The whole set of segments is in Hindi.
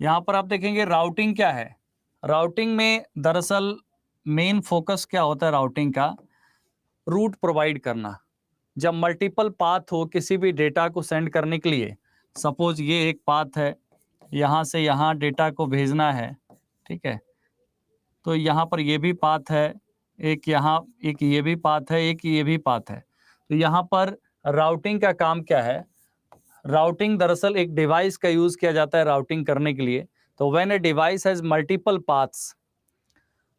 यहाँ पर आप देखेंगे राउटिंग क्या है। राउटिंग में दरअसल मेन फोकस क्या होता है राउटिंग का, रूट प्रोवाइड करना। जब मल्टीपल पाथ हो किसी भी डेटा को सेंड करने के लिए, सपोज ये एक पाथ है, यहाँ से यहाँ डेटा को भेजना है, ठीक है, तो यहाँ पर ये भी पाथ है, एक यहाँ, एक ये भी पाथ है, एक ये भी पाथ है। तो यहाँ पर राउटिंग का काम क्या है, राउटिंग दरअसल एक डिवाइस का यूज किया जाता है राउटिंग करने के लिए। तो when a device has multiple paths,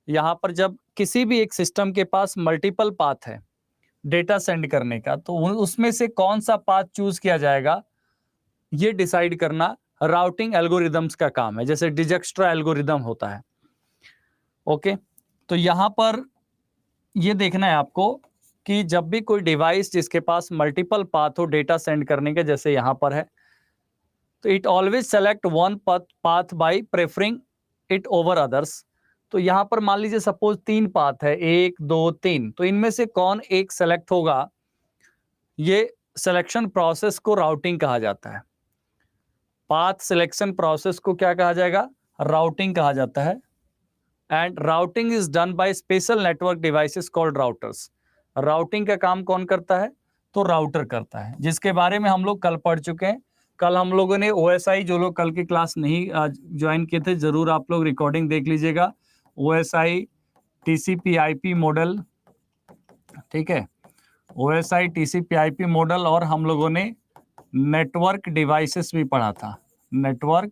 यहाँ पर जब किसी भी एक सिस्टम के पास मल्टीपल पाथ है डेटा सेंड करने का, तो उसमें से कौन सा पाथ चूज किया जाएगा ये डिसाइड करना राउटिंग एल्गोरिदम्स का काम है, जैसे डिजक्स्ट्रा एल्गोरिदम होता है। ओके, तो यहाँ पर ये देखना है आपको कि जब भी कोई डिवाइस जिसके पास मल्टीपल पाथ हो डेटा सेंड करने के, जैसे यहाँ पर है, तो it always select one path by preferring it over others. तो यहाँ पर मान लीजिए सपोज 3 पाथ है, 1 2 3, तो इनमें से कौन एक सेलेक्ट होगा, ये सिलेक्शन प्रोसेस को राउटिंग कहा जाता है। पाथ सिलेक्शन प्रोसेस को क्या कहा जाएगा, राउटिंग कहा जाता है। And routing is done by special network devices called routers. Routing का काम कौन करता है, तो राउटर करता है, जिसके बारे में हम लोग कल पढ़ चुके हैं। कल हम लोगों ने OSI, जो लोग कल की क्लास नहीं ज्वाइन किए थे, जरूर आप लोग रिकॉर्डिंग देख लीजिएगा। OSI TCP/IP मॉडल, ठीक है, OSI TCP/IP मॉडल, और हम लोगों ने नेटवर्क डिवाइसेस भी पढ़ा था। नेटवर्क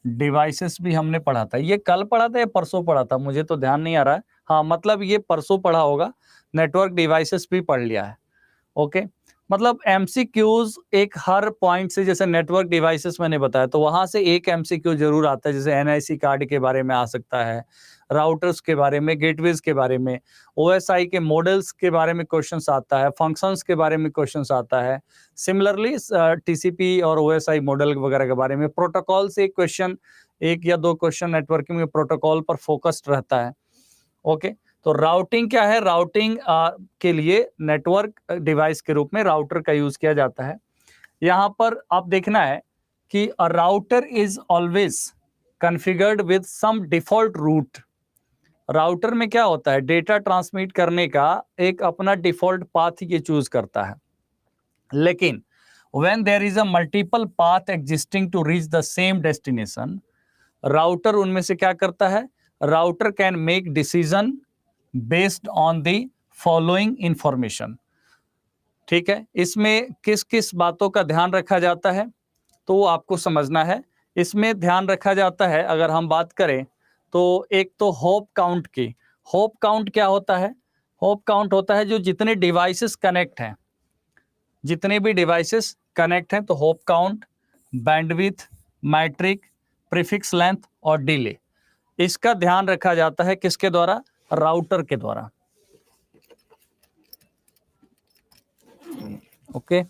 डिवाइसेस भी हमने पढ़ा था। ये कल पढ़ा था या परसों पढ़ा था, मुझे तो ध्यान नहीं आ रहा है। हाँ, मतलब ये परसों पढ़ा होगा। नेटवर्क डिवाइसेस भी पढ़ लिया है। ओके, मतलब MCQs एक हर पॉइंट से, जैसे नेटवर्क डिवाइसेस मैंने बताया, तो वहां से एक MCQ जरूर आता है। जैसे NIC कार्ड के बारे में आ सकता है, राउटर्स के बारे में, गेटवेज के बारे में, OSI के मॉडल्स के बारे में क्वेश्चंस आता है, फंक्शंस के बारे में क्वेश्चंस आता है। सिमिलरली TCP और OSI मॉडल वगैरह के बारे में, प्रोटोकॉल से क्वेश्चन, 1 या 2 क्वेश्चन नेटवर्किंग में प्रोटोकॉल पर फोकस्ड रहता है। ओके, तो राउटिंग क्या है, राउटिंग के लिए नेटवर्क डिवाइस के रूप में राउटर का यूज किया जाता है। यहां पर आप देखना है कि a router is always configured with some default route. Router में क्या होता है, डेटा ट्रांसमिट करने का एक अपना डिफॉल्ट पाथ ये चूज करता है। लेकिन when there is a multiple path existing to reach the same destination, router उनमें से क्या करता है, router can make decision based on the following information. ठीक है, इसमें किस किस बातों का ध्यान रखा जाता है तो आपको समझना है। इसमें ध्यान रखा जाता है, अगर हम बात करें तो एक तो होप काउंट की। होप काउंट क्या होता है, होप काउंट होता है जो जितने डिवाइसेस कनेक्ट हैं, जितने भी डिवाइसेस कनेक्ट हैं, तो hop count, bandwidth, metric, prefix length और डिले, इसका ध्यान रखा जाता है किसके द्वारा, राउटर के द्वारा। ओके,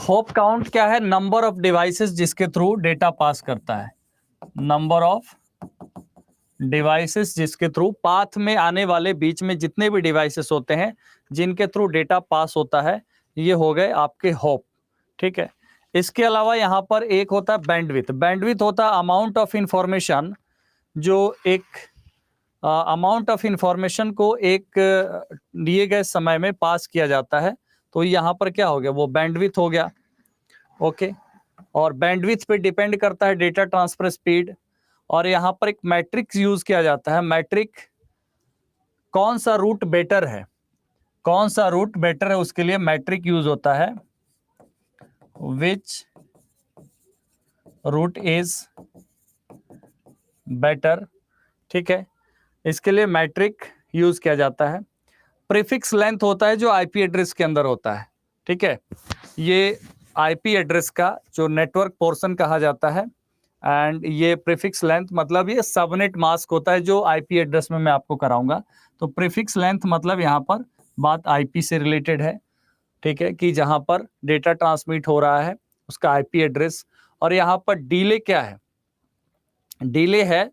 होप काउंट क्या है, नंबर ऑफ डिवाइसेस जिसके थ्रू डेटा पास करता है। नंबर ऑफ डिवाइसेस जिसके थ्रू, पाथ में आने वाले बीच में जितने भी डिवाइसेस होते हैं जिनके थ्रू डेटा पास होता है, ये हो गए आपके होप। ठीक है, इसके अलावा यहाँ पर एक होता है बैंडविड्थ। बैंडविड्थ होता है अमाउंट ऑफ इंफॉर्मेशन, जो एक अमाउंट ऑफ इंफॉर्मेशन को एक दिए गए समय में पास किया जाता है। तो यहाँ पर क्या हो गया, वो बैंडविड्थ हो गया। ओके, और बैंडविड्थ पे डिपेंड करता है डेटा ट्रांसफर स्पीड। और यहाँ पर एक मैट्रिक्स यूज किया जाता है। मैट्रिक, कौन सा रूट बेटर है, कौन सा रूट बेटर है, उसके लिए मैट्रिक यूज होता है। विच रूट इज बेटर, ठीक है, इसके लिए मैट्रिक यूज किया जाता है। प्रीफिक्स लेंथ होता है जो आईपी एड्रेस के अंदर होता है। ठीक है, ये आईपी एड्रेस का जो नेटवर्क पोर्शन कहा जाता है। एंड ये प्रीफिक्स लेंथ मतलब ये सबनेट मास्क होता है जो आईपी एड्रेस में मैं आपको कराऊंगा। तो प्रीफिक्स लेंथ मतलब यहाँ पर बात आईपी से रिलेटेड है। ठीक है, कि जहां पर डेटा ट्रांसमिट हो रहा है उसका आईपी एड्रेस। और यहाँ पर डिले क्या है, डिले है,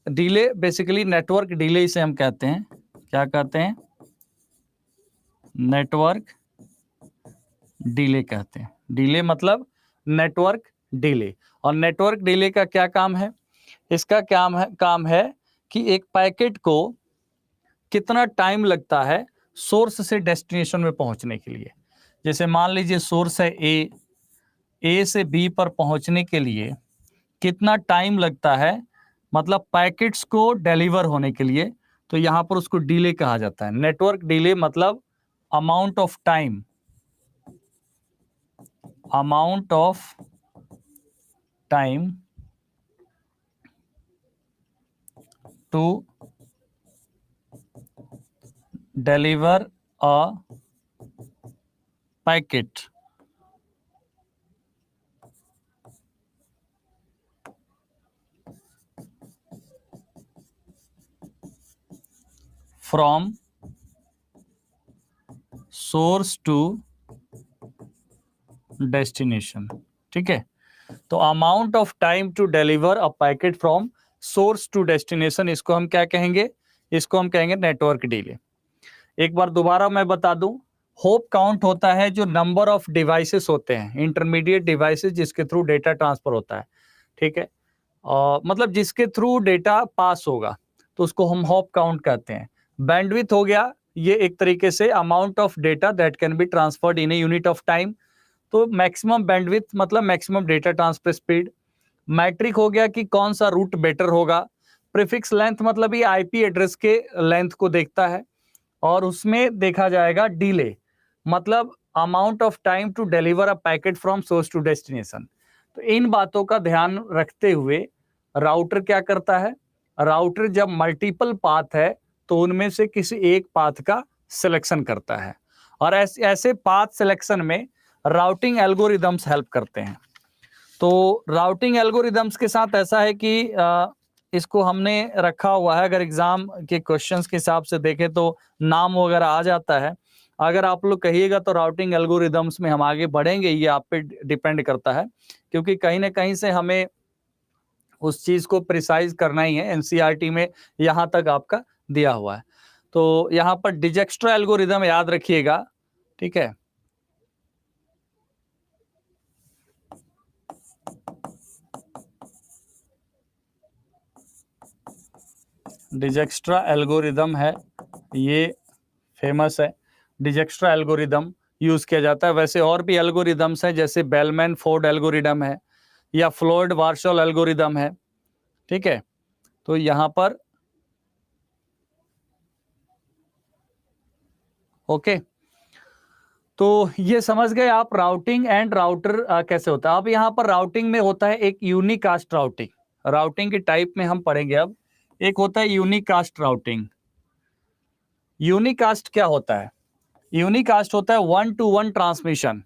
डिले बेसिकली नेटवर्क डिले इसे हम कहते हैं। क्या कहते हैं, नेटवर्क डिले कहते हैं। डिले मतलब नेटवर्क डिले। और नेटवर्क डिले का क्या काम है? इसका काम है कि एक पैकेट को कितना टाइम लगता है सोर्स से डेस्टिनेशन में पहुंचने के लिए। जैसे मान लीजिए सोर्स है ए से बी पर पहुंचने के लिए कितना टाइम लगता है, मतलब पैकेट्स को डिलीवर होने के लिए, तो यहां पर उसको डिले कहा जाता है। नेटवर्क डिले मतलब amount of time to deliver a packet from source to destination. ठीक है, तो amount of time to deliver a packet from source to destination, इसको हम क्या कहेंगे? इसको हम कहेंगे नेटवर्क डिले। एक बार दोबारा मैं बता दूं, होप काउंट होता है जो नंबर ऑफ डिवाइसेस होते हैं, इंटरमीडिएट डिवाइसेस जिसके थ्रू डेटा ट्रांसफर होता है। ठीक है, मतलब जिसके थ्रू डेटा पास होगा तो उसको हम होप काउंट कहते हैं। बैंडविड्थ हो गया, ये एक तरीके से amount of data that can be transferred in a unit of time. तो मैक्सिमम बैंडविड्थ मतलब maximum data transfer speed. Metric हो गया कि कौन सा रूट बेटर होगा। प्रीफिक्स लेंथ मतलब ये आईपी एड्रेस के लेंथ को देखता है। और उसमें देखा जाएगा डिले मतलब amount of time to deliver a packet from source to destination. तो इन बातों का ध्यान रखते हुए राउटर क्या करता है? राउटर जब मल्टीपल पाथ है तो उनमें से किसी एक पाथ का सिलेक्शन करता है। और ऐसे पाथ सिलेक्शन में राउटिंग एल्गोरिदम्स हेल्प करते हैं। तो राउटिंग एल्गोरिदम्स के साथ ऐसा है कि इसको हमने रखा हुआ है, अगर एग्जाम के क्वेश्चंस के हिसाब से देखें तो नाम वगैरह आ जाता है। अगर आप लोग कहिएगा तो राउटिंग एल्गोरिदम्स में हम आगे बढ़ेंगे, ये आप पे डिपेंड करता है, क्योंकि कहीं ना कहीं से हमें उस चीज को प्रिसाइज करना ही है। एनसीईआरटी में यहाँ तक आपका दिया हुआ है। तो यहाँ पर डिजक्स्ट्रा एल्गोरिदम याद रखिएगा। ठीक है, डिजक्स्ट्रा एल्गोरिदम है, ये फेमस है। डिजक्स्ट्रा एल्गोरिदम यूज किया जाता है। वैसे और भी एल्गोरिदम्स हैं, जैसे बेलमैन फोर्ड एल्गोरिदम है या फ्लोयड वार्शल एल्गोरिदम है। ठीक है, तो यहां पर ओके, तो ये समझ गए आप राउटिंग एंड राउटर कैसे होता है। अब यहाँ पर राउटिंग में होता है एक यूनिकास्ट राउटिंग। राउटिंग के टाइप में हम पढ़ेंगे अब। एक होता है यूनिकास्ट राउटिंग। यूनिकास्ट क्या होता है? यूनिकास्ट होता है one to one transmission.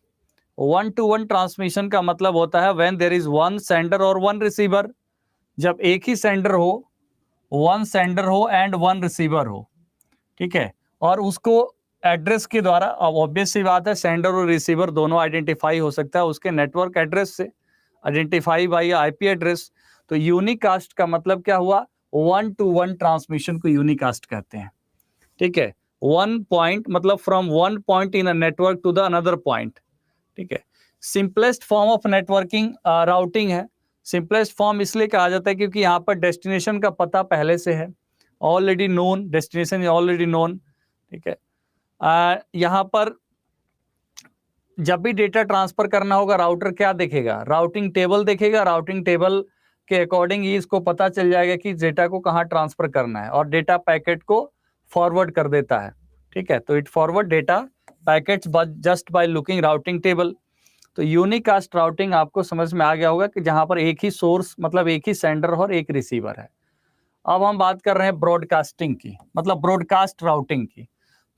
One to one transmission का मतलब होता है when there is one sender और वन रिसीवर। जब एक ही सेंडर हो, वन सेंडर हो एंड वन रिसीवर हो। ठीक है, और उसको एड्रेस के द्वारा, अब ऑब्वियस सी बात है सेंडर और रिसीवर दोनों आइडेंटिफाई हो सकता है उसके नेटवर्क एड्रेस से, आइडेंटिफाई बाय आईपी एड्रेस। तो यूनिकास्ट का मतलब क्या हुआ? वन टू वन ट्रांसमिशन को यूनिकास्ट कहते हैं। ठीक है, वन पॉइंट मतलब from one point in a network to the another point. ठीक है, simplest form of networking routing है। सिंपलेस्ट फॉर्म इसलिए कहा जाता है क्योंकि यहाँ पर डेस्टिनेशन का पता पहले से है, already known, destination is already known. ठीक है, यहाँ पर जब भी डेटा ट्रांसफर करना होगा राउटर क्या देखेगा? राउटिंग टेबल देखेगा। राउटिंग टेबल के अकॉर्डिंग ही इसको पता चल जाएगा कि डेटा को कहाँ ट्रांसफर करना है, और डेटा पैकेट को फॉरवर्ड कर देता है। ठीक है, तो it forward data packets just by looking routing table. तो यूनिकास्ट राउटिंग आपको समझ में आ गया होगा कि जहां पर एक ही सोर्स मतलब एक ही सेंडर और एक रिसीवर है। अब हम बात कर रहे हैं ब्रॉडकास्टिंग की, मतलब ब्रॉडकास्ट राउटिंग की।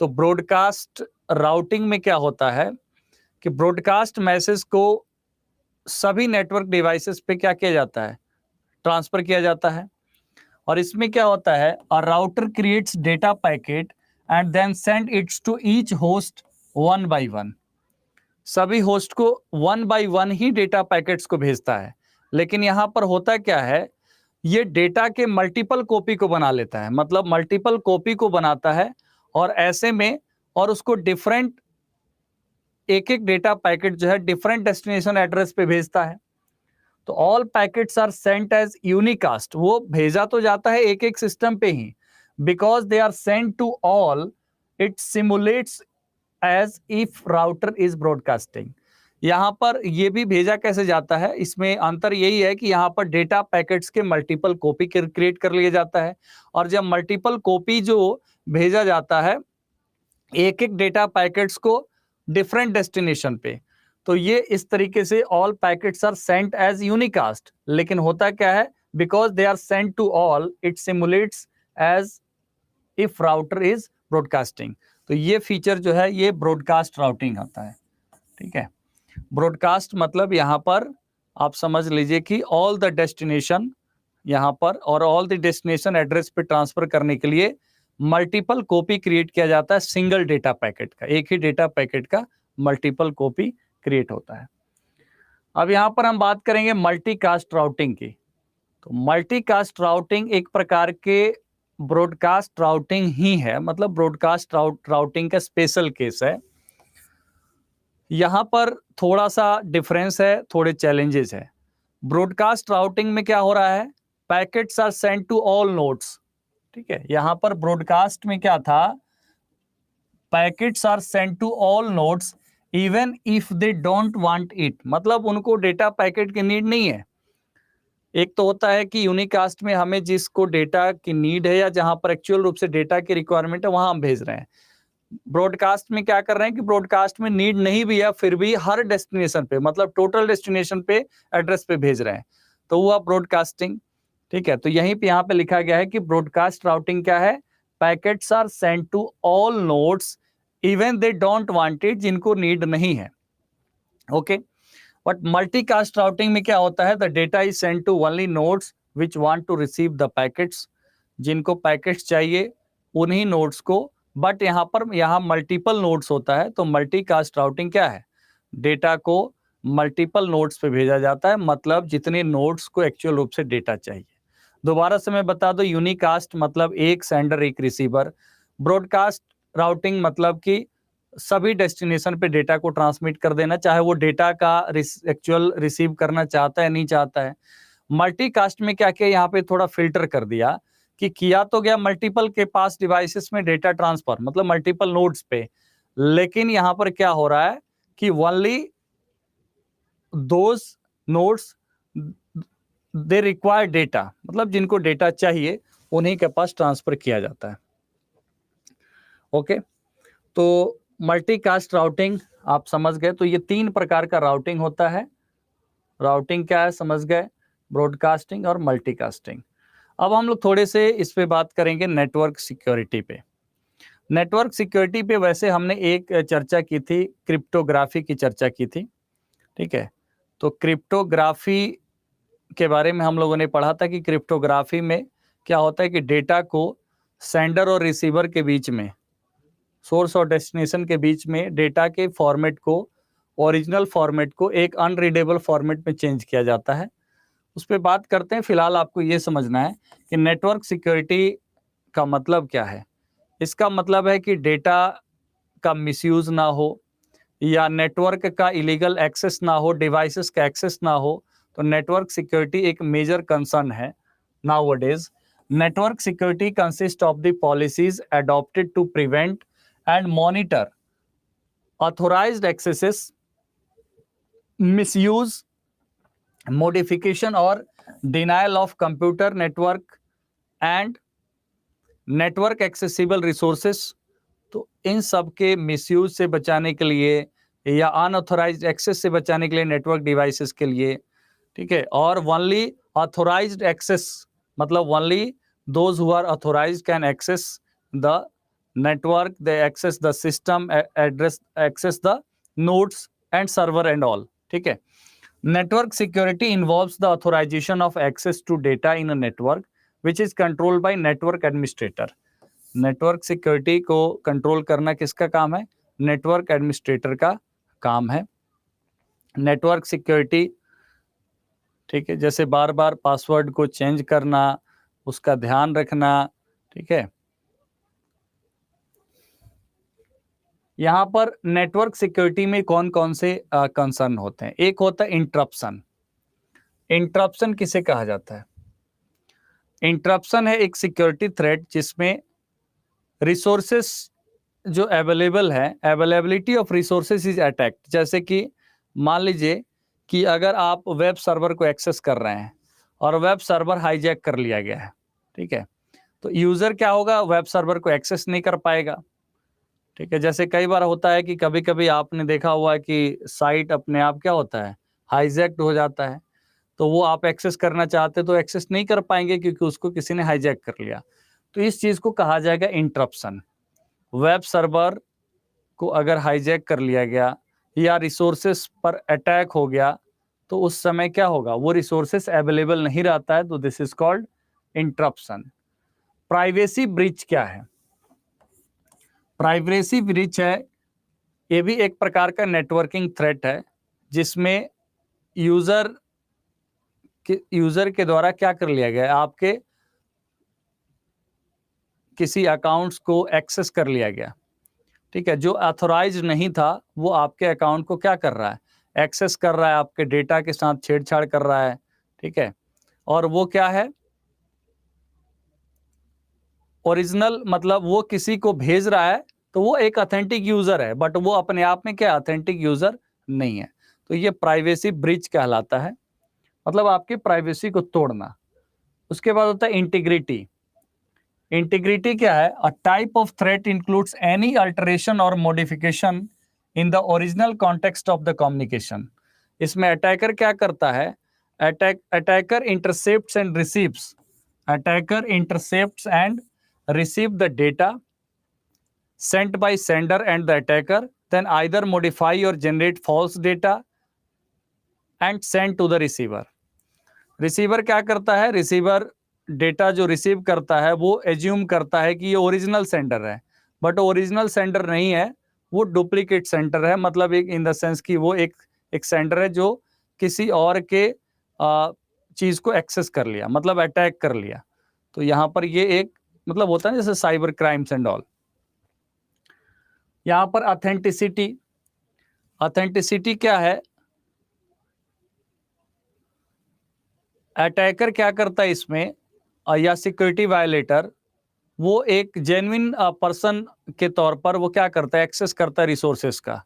तो ब्रॉडकास्ट राउटिंग में क्या होता है कि ब्रॉडकास्ट मैसेज को सभी नेटवर्क डिवाइसेस पे क्या किया जाता है? ट्रांसफर किया जाता है। और इसमें क्या होता है? A router creates data packet and then send its to each host one by one. सभी होस्ट को वन बाय वन ही डेटा पैकेट्स को भेजता है। लेकिन यहां पर होता क्या है, ये डेटा के मल्टीपल कॉपी को बना लेता है, मतलब मल्टीपल कॉपी को बनाता है। और ऐसे में और उसको डिफरेंट एक एक डेटा पैकेट जो है डिफरेंट डेस्टिनेशन एड्रेस पे भेजता है। तो all packets are sent as unicast, वो भेजा तो जाता है एक एक सिस्टम पे ही, because they are sent to all it simulates as if router is broadcasting. यहां पर ये भी भेजा कैसे जाता है, इसमें अंतर यही है कि यहां पर डेटा पैकेट्स के मल्टीपल कॉपी क्रिएट कर लिया जाता है, और जब मल्टीपल कॉपी जो भेजा जाता है एक एक डेटा पैकेट्स को डिफरेंट डेस्टिनेशन पे, तो ये इस तरीके से all packets are sent as unicast. लेकिन होता क्या है, because they are sent to all it simulates as if router is broadcasting. तो ये फीचर जो है ये ब्रॉडकास्ट राउटिंग आता है। ठीक है, ब्रॉडकास्ट मतलब यहाँ पर आप समझ लीजिए कि ऑल द डेस्टिनेशन यहाँ पर और ऑल द डेस्टिनेशन एड्रेस पे ट्रांसफर करने के लिए मल्टीपल कॉपी क्रिएट किया जाता है सिंगल डेटा पैकेट का, एक ही डेटा पैकेट का मल्टीपल कॉपी क्रिएट होता है। अब यहाँ पर हम बात करेंगे मल्टीकास्ट राउटिंग की। तो मल्टीकास्ट राउटिंग एक प्रकार के ब्रॉडकास्ट राउटिंग ही है, मतलब ब्रॉडकास्ट राउटिंग का स्पेशल केस है। यहां पर थोड़ा सा डिफरेंस है, थोड़े चैलेंजेस है। ब्रॉडकास्ट राउटिंग में क्या हो रहा है, packets are sent to all nodes. ठीक है, यहां पर ब्रॉडकास्ट में क्या था, packets are sent to all nodes even if they don't want it, मतलब उनको डेटा पैकेट की नीड नहीं है। एक तो होता है कि यूनिकास्ट में हमें जिसको डेटा की नीड है या जहां पर एक्चुअल रूप से डेटा की रिक्वायरमेंट है वहां हम भेज रहे हैं। ब्रॉडकास्ट में क्या कर रहे हैं कि ब्रॉडकास्ट में नीड नहीं भी है फिर भी हर डेस्टिनेशन पे, मतलब टोटल डेस्टिनेशन पे एड्रेस पे भेज रहे हैं, तो हुआ ब्रॉडकास्टिंग। ठीक है, तो यहीं पे यहाँ पे लिखा गया है कि ब्रॉडकास्ट राउटिंग क्या है, packets are sent to all nodes even they don't want it, जिनको नीड नहीं है। ओके, बट मल्टीकास्ट राउटिंग में क्या होता है, the data is sent to only nodes which want to receive the packets, जिनको पैकेट्स चाहिए उन्हीं नोड्स को, बट यहाँ मल्टीपल नोड्स होता है। तो मल्टीकास्ट राउटिंग क्या है, डेटा को मल्टीपल नोड्स पे भेजा जाता है, मतलब जितने नोड्स को एक्चुअल रूप से डेटा चाहिए। दोबारा से मैं बता दूं, यूनिकास्ट मतलब एक सेंडर एक रिसीवर, ब्रॉडकास्ट राउटिंग मतलब कि सभी डेस्टिनेशन पे डेटा को ट्रांसमिट कर देना, चाहे वो डेटा का एक्चुअल रिसीव करना चाहता है नहीं चाहता है। मल्टीकास्ट में क्या किया, यहाँ पे थोड़ा फिल्टर कर दिया कि किया तो गया मल्टीपल के पास डिवाइसेस में डेटा ट्रांसफर, मतलब मल्टीपल नोड्स पे, लेकिन यहाँ पर क्या हो रहा है कि only those nodes they require data, मतलब जिनको डेटा चाहिए उन्हीं के पास ट्रांसफर किया जाता है। ओके, तो मल्टीकास्ट राउटिंग आप समझ गए। तो ये तीन प्रकार का राउटिंग होता है। राउटिंग क्या है समझ गए, ब्रॉडकास्टिंग और मल्टीकास्टिंग। अब हम लोग थोड़े से इस पे बात करेंगे नेटवर्क सिक्योरिटी पे। नेटवर्क सिक्योरिटी पे वैसे हमने एक चर्चा की थी, क्रिप्टोग्राफी की चर्चा की थी। ठीक है, तो क्रिप्टोग्राफी के बारे में हम लोगों ने पढ़ा था कि क्रिप्टोग्राफी में क्या होता है कि डेटा को सेंडर और रिसीवर के बीच में, सोर्स और डेस्टिनेशन के बीच में डेटा के फॉर्मेट को, ओरिजिनल फॉर्मेट को एक अनरीडेबल फॉर्मेट में चेंज किया जाता है। उस पर बात करते हैं। फिलहाल आपको ये समझना है कि नेटवर्क सिक्योरिटी का मतलब क्या है। इसका मतलब है कि डेटा का मिसयूज ना हो या नेटवर्क का इलीगल एक्सेस ना हो, डिवाइसेस का एक्सेस ना हो। तो नेटवर्क सिक्योरिटी एक मेजर कंसर्न है nowadays. Network security consist of the policies adopted to prevent and monitor authorised accesses, misuse, modification और denial of computer network and network accessible resources. तो इन सब के मिसयूज से बचाने के लिए या अनऑथोराइज्ड एक्सेस से बचाने के लिए नेटवर्क डिवाइसेस के लिए, ठीक है, और ओनली ऑथोराइज्ड एक्सेस मतलब only those who are authorised can access the network, they access the system address, access the nodes and server and all. ठीक है, network security involves the authorization of access to data in a network which is controlled by network administrator. network security को कंट्रोल करना किसका काम है, नेटवर्क एडमिनिस्ट्रेटर का काम है। नेटवर्क सिक्योरिटी, ठीक है, जैसे बार बार पासवर्ड को चेंज करना, उसका ध्यान रखना, ठीक है, यहाँ पर नेटवर्क सिक्योरिटी में कौन कौन से कंसर्न होते हैं? एक होता है इंटरप्शन। इंटरप्शन किसे कहा जाता है? इंटरप्शन है एक सिक्योरिटी थ्रेट जिसमें रिसोर्सेस जो अवेलेबल है, availability of resources is attacked. जैसे कि मान लीजिए कि अगर आप वेब सर्वर को एक्सेस कर रहे हैं और वेब सर्वर हाईजैक कर लिया गया है, ठीक है, तो यूजर क्या होगा, वेब सर्वर को एक्सेस नहीं कर पाएगा। ठीक है, जैसे कई बार होता है कि कभी कभी आपने देखा हुआ है कि साइट अपने आप क्या होता है, हाईजैक्ड हो जाता है, तो वो आप एक्सेस करना चाहते तो एक्सेस नहीं कर पाएंगे क्योंकि उसको किसी ने हाईजैक कर लिया। तो इस चीज को कहा जाएगा इंटरप्शन। वेब सर्वर को अगर हाईजैक कर लिया गया या रिसोर्सेस पर अटैक हो गया तो उस समय क्या होगा, वो रिसोर्सेस अवेलेबल नहीं रहता है, तो this is called interruption. Privacy breach क्या है? प्राइवेसी ब्रीच है, ये भी एक प्रकार का नेटवर्किंग थ्रेट है जिसमें यूजर के द्वारा क्या कर लिया गया है, आपके किसी अकाउंट्स को एक्सेस कर लिया गया। ठीक है, जो ऑथोराइज नहीं था वो आपके अकाउंट को क्या कर रहा है, एक्सेस कर रहा है, आपके डेटा के साथ छेड़छाड़ कर रहा है। ठीक है, और वो क्या है, ओरिजिनल, मतलब वो किसी को भेज रहा है तो वो एक ऑथेंटिक यूजर है, बट वो अपने आप में क्या ऑथेंटिक यूजर नहीं है। तो ये प्राइवेसी ब्रीच कहलाता है, मतलब आपकी प्राइवेसी को तोड़ना। उसके बाद होता है इंटीग्रिटी। इंटीग्रिटी क्या है? A type of threat includes any alteration और modification in the original context of the communication. इसमें अटैकर क्या करता है, attacker intercepts and receives, attacker intercepts and receive the data sent by sender and the attacker, then either modify or generate false data and send to the receiver. Receiver क्या करता है, रिसीवर डेटा जो रिसीव करता है वो एज्यूम करता है कि ये ओरिजिनल सेंडर है, बट ओरिजिनल सेंडर नहीं है, वो डुप्लीकेट सेंडर है। मतलब एक इन द सेंस कि वो एक सेंडर है जो किसी और के चीज को एक्सेस कर लिया, मतलब अटैक कर लिया। तो यहाँ पर ये एक मतलब होता है जैसे साइबर क्राइम्स एंड ऑल। यहाँ पर ऑथेंटिसिटी, ऑथेंटिसिटी क्या है, अटैकर क्या करता है इसमें या सिक्योरिटी वायलेटर, वो एक जेन्युइन पर्सन के तौर पर वो क्या करता है, एक्सेस करता है रिसोर्सेस का।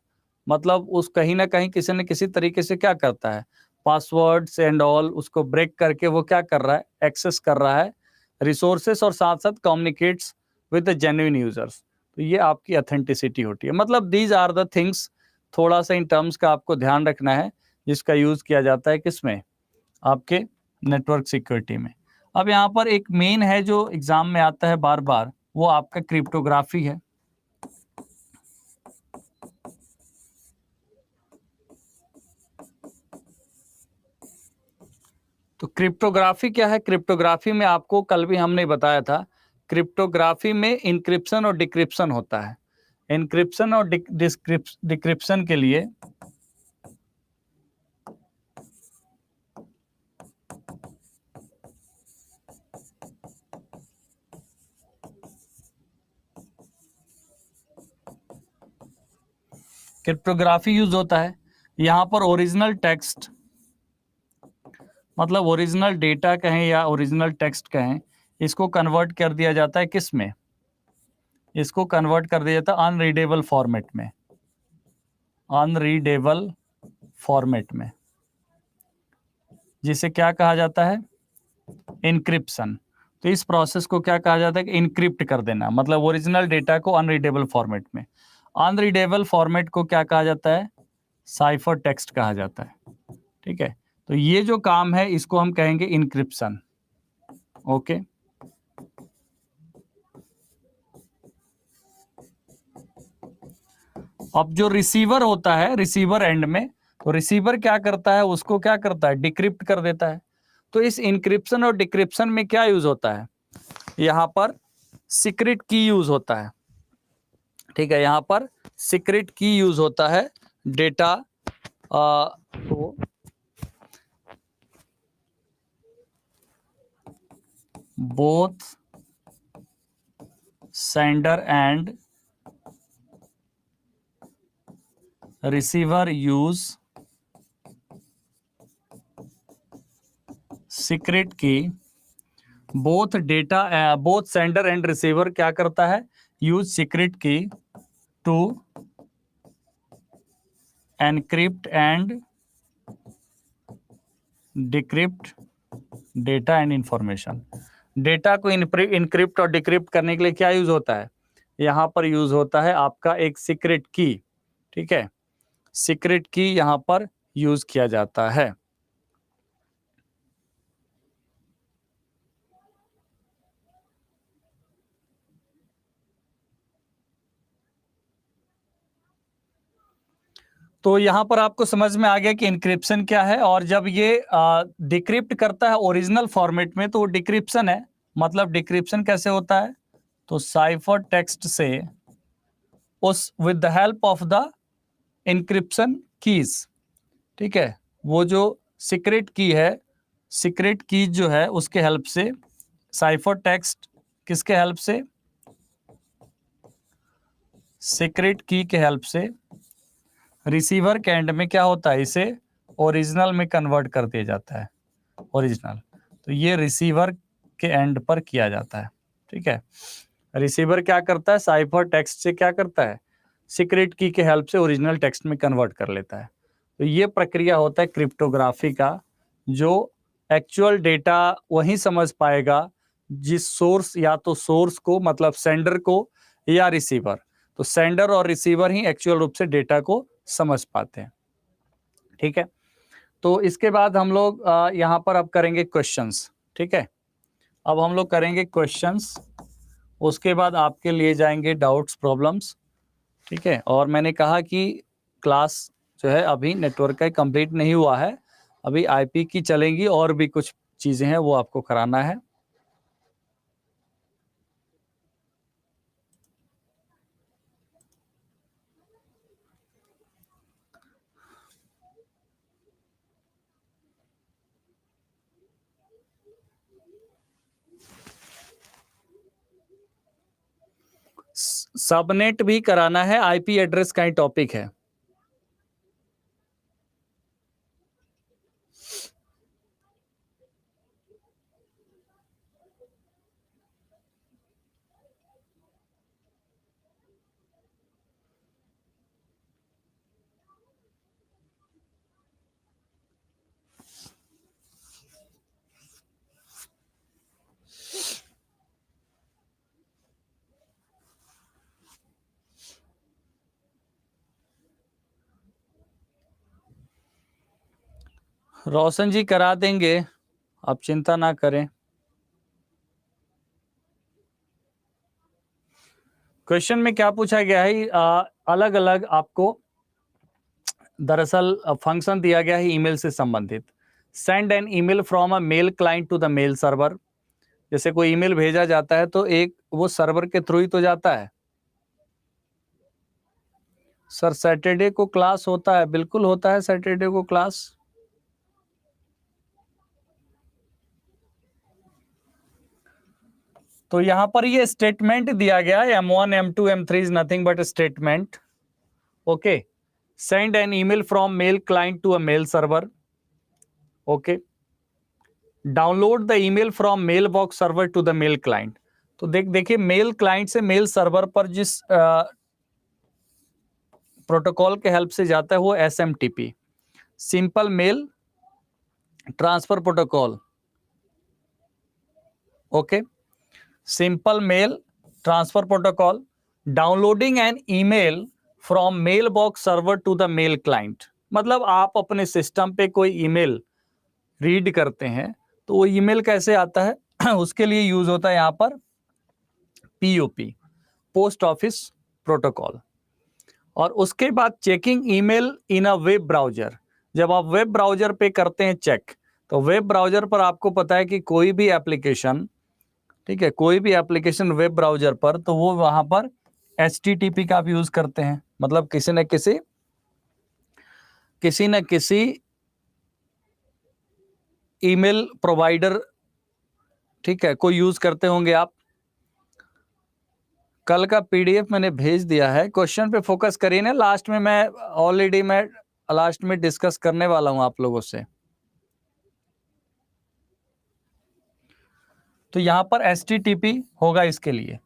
मतलब उस कहीं ना कहीं किसी न किसी तरीके से क्या करता है, पासवर्ड्स एंड ऑल उसको ब्रेक करके वो क्या कर रहा है, एक्सेस कर रहा है रिसोर्सेस और साथ साथ communicates with the genuine users. तो ये आपकी ऑथेंटिसिटी होती है। मतलब दीज आर द थिंग्स, थोड़ा सा इन टर्म्स का आपको ध्यान रखना है जिसका यूज किया जाता है किसमें, आपके नेटवर्क सिक्योरिटी में। अब यहाँ पर एक मेन है जो एग्जाम में आता है बार बार, वो आपका क्रिप्टोग्राफी है। तो क्रिप्टोग्राफी क्या है? क्रिप्टोग्राफी में आपको कल भी हमने बताया था, क्रिप्टोग्राफी में इंक्रिप्शन और डिक्रिप्शन होता है। इंक्रिप्शन और डिक्रिप्शन के लिए क्रिप्टोग्राफी यूज होता है। यहाँ पर ओरिजिनल टेक्स्ट, मतलब ओरिजिनल डेटा कहें या ओरिजिनल टेक्स्ट कहें, इसको कन्वर्ट कर दिया जाता है किस में, इसको कन्वर्ट कर दिया जाता है अनरीडेबल फॉर्मेट में, अनरीडेबल फॉर्मेट में, जिसे क्या कहा जाता है, इनक्रिप्शन। तो इस प्रोसेस को क्या कहा जाता है कि इनक्रिप्ट कर देना, मतलब ओरिजिनल डेटा को अनरीडेबल फॉर्मेट में। अनरीडेबल फॉर्मेट को क्या कहा जाता है, साइफर टेक्स्ट कहा जाता है। ठीक है, तो ये जो काम है इसको हम कहेंगे इनक्रिप्शन। ओके, अब जो रिसीवर होता है, रिसीवर एंड में, तो रिसीवर क्या करता है, उसको क्या करता है, डिक्रिप्ट कर देता है। तो इस इनक्रिप्शन और डिक्रिप्शन में क्या यूज होता है, यहाँ पर सीक्रेट की यूज होता है। ठीक है, यहाँ पर सीक्रेट की यूज होता है डेटा को both sender and receiver use secret key, both data both sender and receiver क्या करता है, use secret key to encrypt and decrypt data and information. Data को इनक्रिप्ट और डिक्रिप्ट करने के लिए क्या यूज होता है, यहां पर यूज होता है आपका एक सीक्रेट की। ठीक है, सीक्रेट की यहां पर यूज किया जाता है। तो यहां पर आपको समझ में आ गया कि इंक्रिप्शन क्या है, और जब ये डिक्रिप्ट करता है ओरिजिनल फॉर्मेट में तो वो डिक्रिप्शन है। मतलब डिक्रिप्शन कैसे होता है, तो साइफर टेक्स्ट से उस with the help of the encryption keys. ठीक है, वो जो सीक्रेट की है, सीक्रेट की जो है उसके हेल्प से, साइफर टेक्स्ट किसके हेल्प से, सीक्रेट की के हेल्प से रिसीवर के एंड में क्या होता है, इसे ओरिजिनल में कन्वर्ट कर दिया जाता है, ओरिजिनल। तो ये रिसीवर के एंड पर किया जाता है। ठीक है, रिसीवर क्या करता है, साइफर टेक्स्ट से क्या करता है, सीक्रेट की के हेल्प से ओरिजिनल टेक्स्ट में कन्वर्ट कर लेता है। तो ये प्रक्रिया होता है क्रिप्टोग्राफी का, जो एक्चुअल डेटा वही समझ पाएगा जिस सोर्स, या तो सोर्स को मतलब सेंडर को या रिसीवर। तो सेंडर और रिसीवर ही एक्चुअल रूप से डेटा को समझ पाते हैं। ठीक है, तो इसके बाद हम लोग यहाँ पर अब करेंगे क्वेश्चंस। ठीक है, अब हम लोग करेंगे क्वेश्चंस, उसके बाद आपके लिए जाएंगे डाउट्स प्रॉब्लम्स। ठीक है, और मैंने कहा कि क्लास जो है अभी नेटवर्क का कंप्लीट नहीं हुआ है, अभी आईपी की चलेंगी और भी कुछ चीज़ें हैं वो आपको कराना है। सबनेट भी कराना है, आईपी एड्रेस का ही टॉपिक है। रोशन जी करा देंगे, आप चिंता ना करें। क्वेश्चन में क्या पूछा गया है, अलग अलग आपको दरअसल फंक्शन दिया गया है ईमेल से संबंधित। Send an email from a mail client to the mail server. जैसे कोई ईमेल भेजा जाता है तो एक वो सर्वर के थ्रू ही तो जाता है। सर सैटरडे को क्लास होता है, बिल्कुल होता है सैटरडे को क्लास। तो यहां पर ये स्टेटमेंट दिया गया है, M1 M2 M3 is nothing but statement. Okay, send an email from mail client to a mail server. Okay, download the email from mail box server to the mail client. तो देखिए मेल क्लाइंट से मेल सर्वर पर जिस प्रोटोकॉल के हेल्प से जाता है वो SMTP, simple mail transfer protocol. Okay, simple mail transfer protocol, downloading an email from mail box server to the mail client. मतलब आप अपने सिस्टम पे कोई ईमेल रीड करते हैं तो वो ईमेल कैसे आता है उसके लिए यूज होता है यहाँ पर POP, पोस्ट ऑफिस प्रोटोकॉल। और उसके बाद checking email in a web browser. जब आप वेब ब्राउजर पे करते हैं चेक, तो वेब ब्राउजर पर आपको पता है कि कोई भी एप्लीकेशन, ठीक है, कोई भी एप्लीकेशन वेब ब्राउजर पर, तो वो वहां पर HTTP का भी यूज करते हैं। मतलब किसी न किसी ईमेल प्रोवाइडर, ठीक है, कोई यूज करते होंगे आप। कल का पीडीएफ मैंने भेज दिया है, क्वेश्चन पे फोकस करिए ना, लास्ट में मैं ऑलरेडी लास्ट में डिस्कस करने वाला हूं आप लोगों से। तो यहाँ पर HTTP होगा इसके लिए।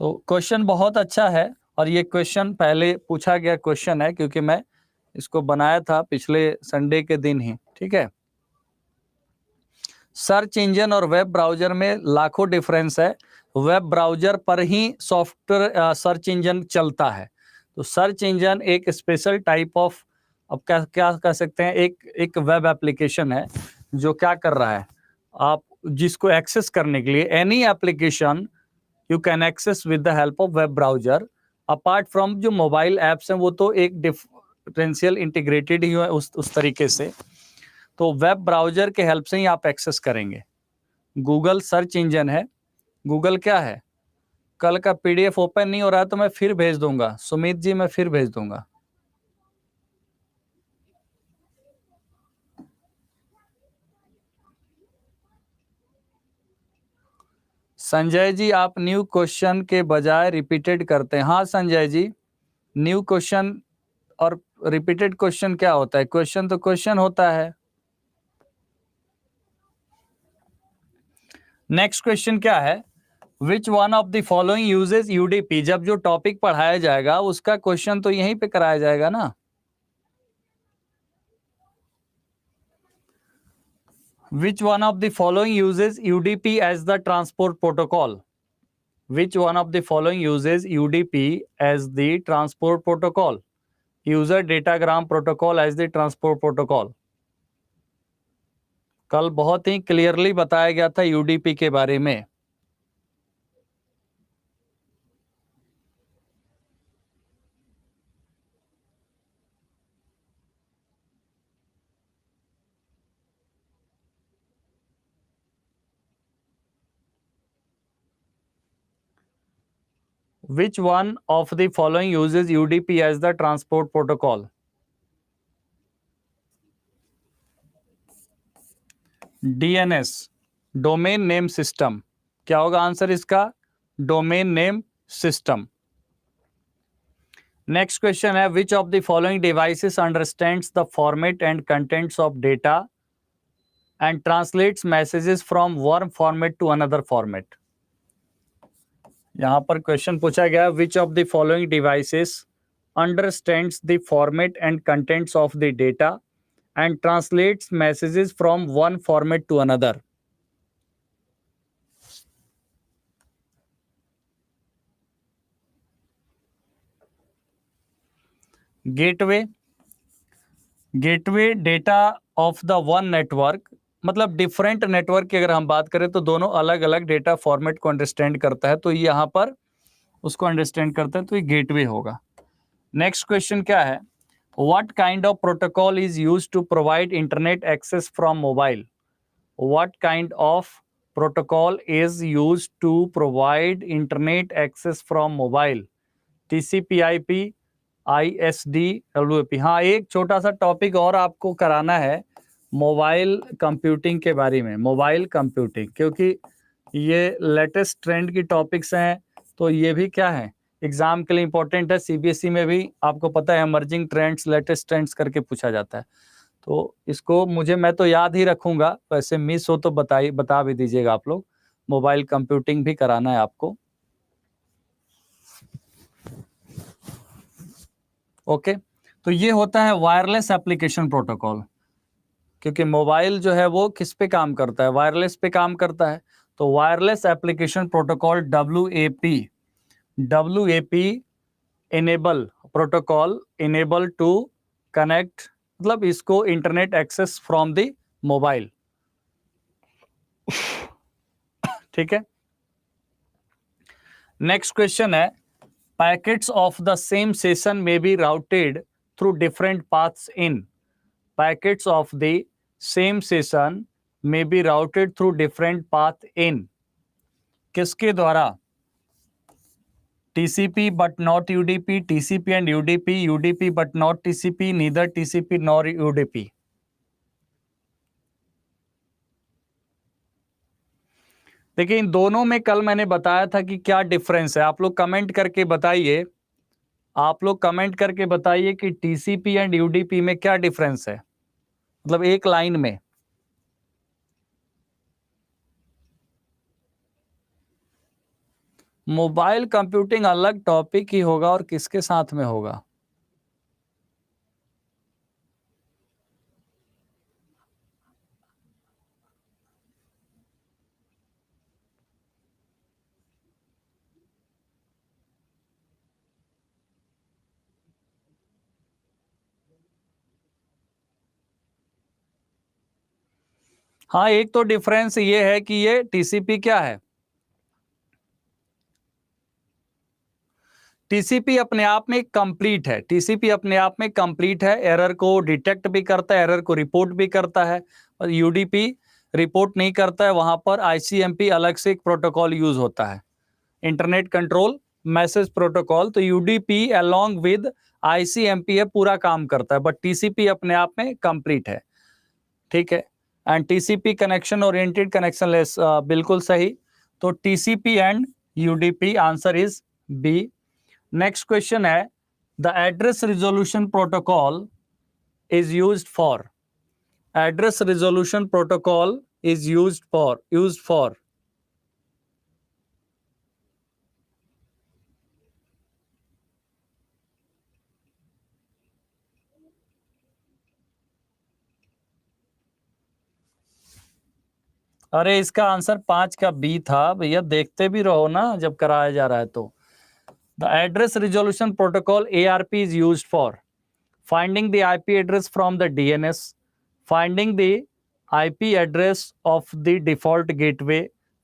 तो क्वेश्चन बहुत अच्छा है और ये क्वेश्चन पहले पूछा गया क्वेश्चन है, क्योंकि मैं इसको बनाया था पिछले संडे के दिन ही, ठीक है। सर्च इंजन और वेब ब्राउजर में लाखों डिफरेंस है। वेब ब्राउजर पर ही सॉफ्टवेयर सर्च इंजन चलता है। तो सर्च इंजन एक स्पेशल टाइप ऑफ, अब क्या क्या कह सकते हैं, एक वेब एप्लीकेशन है जो क्या कर रहा है, आप जिसको एक्सेस करने के लिए any application you can access with the help of web browser. Apart from जो मोबाइल एप्स हैं वो तो एक डिफरेंशियल इंटीग्रेटेड ही है उस तरीके से। तो वेब ब्राउजर के हेल्प से ही आप एक्सेस करेंगे। गूगल सर्च इंजन है। गूगल क्या है, कल का पीडीएफ ओपन नहीं हो रहा है तो मैं फिर भेज दूंगा सुमित जी, मैं फिर भेज दूंगा। संजय जी, आप न्यू क्वेश्चन के बजाय रिपीटेड करते हैं। हाँ संजय जी, न्यू क्वेश्चन और रिपीटेड क्वेश्चन क्या होता है? क्वेश्चन तो क्वेश्चन होता है। नेक्स्ट क्वेश्चन क्या है, which one of the following uses UDP? जब जो टॉपिक पढ़ाया जाएगा उसका क्वेश्चन तो यहीं पे कराया जाएगा ना। Which one of the following uses UDP as the transport protocol? Which one of the following uses UDP as the transport protocol? User datagram protocol as the transport protocol. कल बहुत ही क्लियरली बताया गया था यूडीपी के बारे में। Which one of the following uses UDP as the transport protocol? DNS, domain name system. क्या होगा आंसर इसका? Domain name system. Next question है, which of the following devices understands the format and contents of data and translates messages from one format to another format? यहां पर क्वेश्चन पूछा गया, which of the following devices understands the format and contents of the data and translates messages from one format to another? Gateway, gateway data of the one network, मतलब डिफरेंट नेटवर्क की अगर हम बात करें तो दोनों अलग अलग डेटा फॉर्मेट को अंडरस्टैंड करता है, तो यहाँ पर उसको अंडरस्टैंड करता है, तो ये गेटवे होगा। नेक्स्ट क्वेश्चन क्या है, what kind of protocol is used to provide internet access from mobile? What kind of protocol is used to provide internet access from mobile? TCP/IP, ISD, WAP। हाँ, एक छोटा सा टॉपिक और आपको कराना है मोबाइल कंप्यूटिंग के बारे में। मोबाइल कंप्यूटिंग, क्योंकि ये लेटेस्ट ट्रेंड की टॉपिक्स हैं, तो ये भी क्या है, एग्जाम के लिए इंपॉर्टेंट है। CBSE में भी आपको पता है इमर्जिंग ट्रेंड्स, लेटेस्ट ट्रेंड्स करके पूछा जाता है, तो इसको मैं तो याद ही रखूंगा, वैसे मिस हो तो बता भी दीजिएगा आप लोग। मोबाइल कंप्यूटिंग भी कराना है आपको। ओके, तो ये होता है वायरलेस एप्लीकेशन प्रोटोकॉल, क्योंकि मोबाइल जो है वो किस पे काम करता है, वायरलेस पे काम करता है। तो wireless application protocol WAP enable protocol, enable to connect, मतलब इसको internet access from the mobile, ठीक है। नेक्स्ट क्वेश्चन है, packets of the same session में be routed through different paths in. Packets of the same session में be routed through different path in, किसके द्वारा? TCP but not UDP, TCP and UDP, UDP but not TCP, neither TCP nor UDP. देखिए इन दोनों में कल मैंने बताया था कि क्या डिफरेंस है। आप लोग कमेंट करके बताइए, आप लोग कमेंट करके बताइए कि टीसीपी एंड यूडीपी में क्या डिफरेंस है, मतलब एक लाइन में। मोबाइल कंप्यूटिंग अलग टॉपिक ही होगा और किसके साथ में होगा? हाँ, एक तो डिफरेंस ये है कि ये टीसीपी क्या है, टीसीपी अपने आप में कंप्लीट है, टीसीपी अपने आप में कंप्लीट है, एरर को डिटेक्ट भी करता है, एरर को रिपोर्ट भी करता है। और यूडीपी रिपोर्ट नहीं करता है, वहां पर आईसीएमपी अलग से एक प्रोटोकॉल यूज होता है, इंटरनेट कंट्रोल मैसेज प्रोटोकॉल। तो यूडीपी अलोंग विद आईसीएमपी है पूरा काम करता है, बट टीसीपी अपने आप में कंप्लीट है, ठीक है। And TCP connection oriented connectionless, बिल्कुल सही। तो TCP and UDP, answer is B. Next question है, the address resolution protocol is used for, address resolution protocol is used for. अरे इसका आंसर 5 का बी था भैया, देखते भी रहो ना जब कराया जा रहा है तो। The address resolution protocol ARP is used for finding the IP address from the DNS, finding the IP address of the default gateway,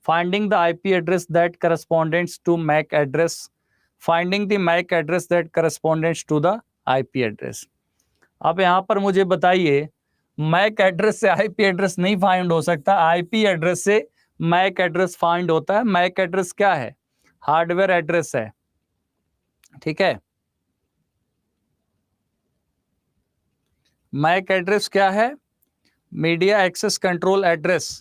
finding the IP address that corresponds to MAC address, finding the MAC address that corresponds to the IP address। अब यहाँ पर मुझे बताइए, मैक एड्रेस से आईपी एड्रेस नहीं फाइंड हो सकता, आईपी एड्रेस से मैक एड्रेस फाइंड होता है। मैक एड्रेस क्या है? हार्डवेयर एड्रेस है, ठीक है। मैक एड्रेस क्या है? Media access control address.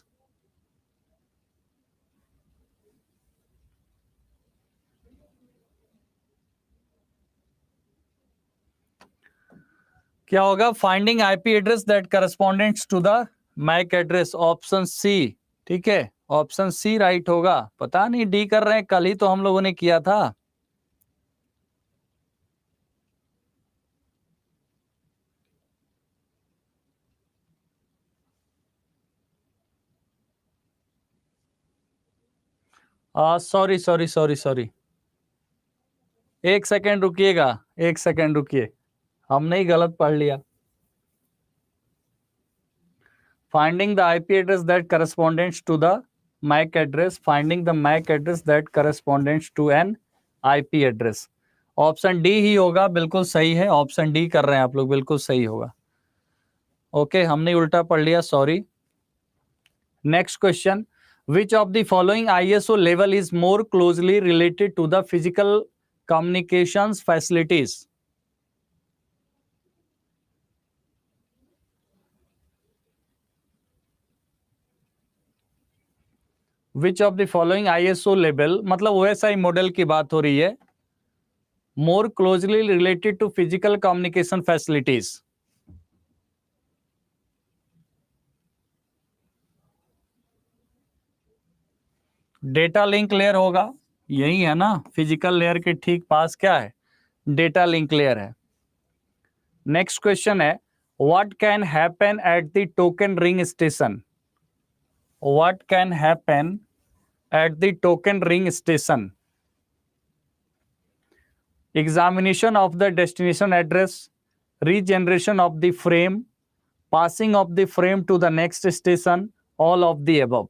क्या होगा? Finding IP address that correspondents to the MAC address, option C, ठीक है, ऑप्शन सी राइट होगा। पता नहीं डी कर रहे हैं, कल ही तो हम लोगों ने किया था। सॉरी सॉरी सॉरी सॉरी, एक सेकेंड रुकिएगा, एक सेकेंड रुकिए, हमने ही गलत पढ़ लिया। Finding the IP address that corresponds to the MAC address, finding the MAC address that corresponds to an IP address। Option D ही होगा, बिल्कुल सही है, ऑप्शन डी कर रहे हैं आप लोग, बिल्कुल सही होगा। ओके, हमने उल्टा पढ़ लिया, sorry. Next question, which of the following ISO level is more closely related to the physical communications facilities? Which of the following ISO level, मतलब OSI मॉडल की बात हो रही है, more closely related to physical communication facilities? Data link layer होगा, यही है ना, फिजिकल लेयर के ठीक पास क्या है? डेटा लिंक लेयर है। नेक्स्ट क्वेश्चन है, what can happen at the token ring station? What can happen at the token ring station? Examination of the destination address, regeneration of the frame, passing of the frame to the next station, all of the above.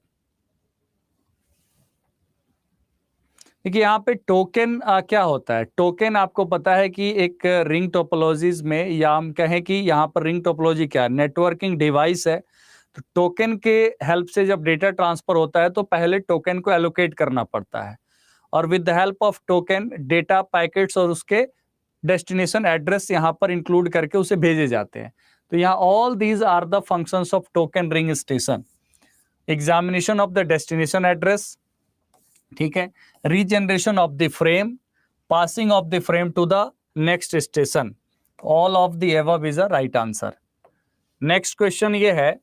देखिए यहाँ पे टोकन क्या होता है? टोकन आपको पता है कि एक रिंग टोपोलॉजीज में, या हम कहें कि यहाँ पर रिंग टोपोलॉजी क्या है? नेटवर्किंग डिवाइस है। तो टोकन के हेल्प से जब डेटा ट्रांसफर होता है तो पहले टोकन को एलोकेट करना पड़ता है, और with the help of token data packets और उसके डेस्टिनेशन एड्रेस यहाँ पर इंक्लूड करके उसे भेजे जाते हैं। तो यहाँ all these are the functions of token ring station. Examination of the destination address, ठीक है, regeneration of the frame, passing of the frame to the next station, all of the above is a right answer. Next question ये है,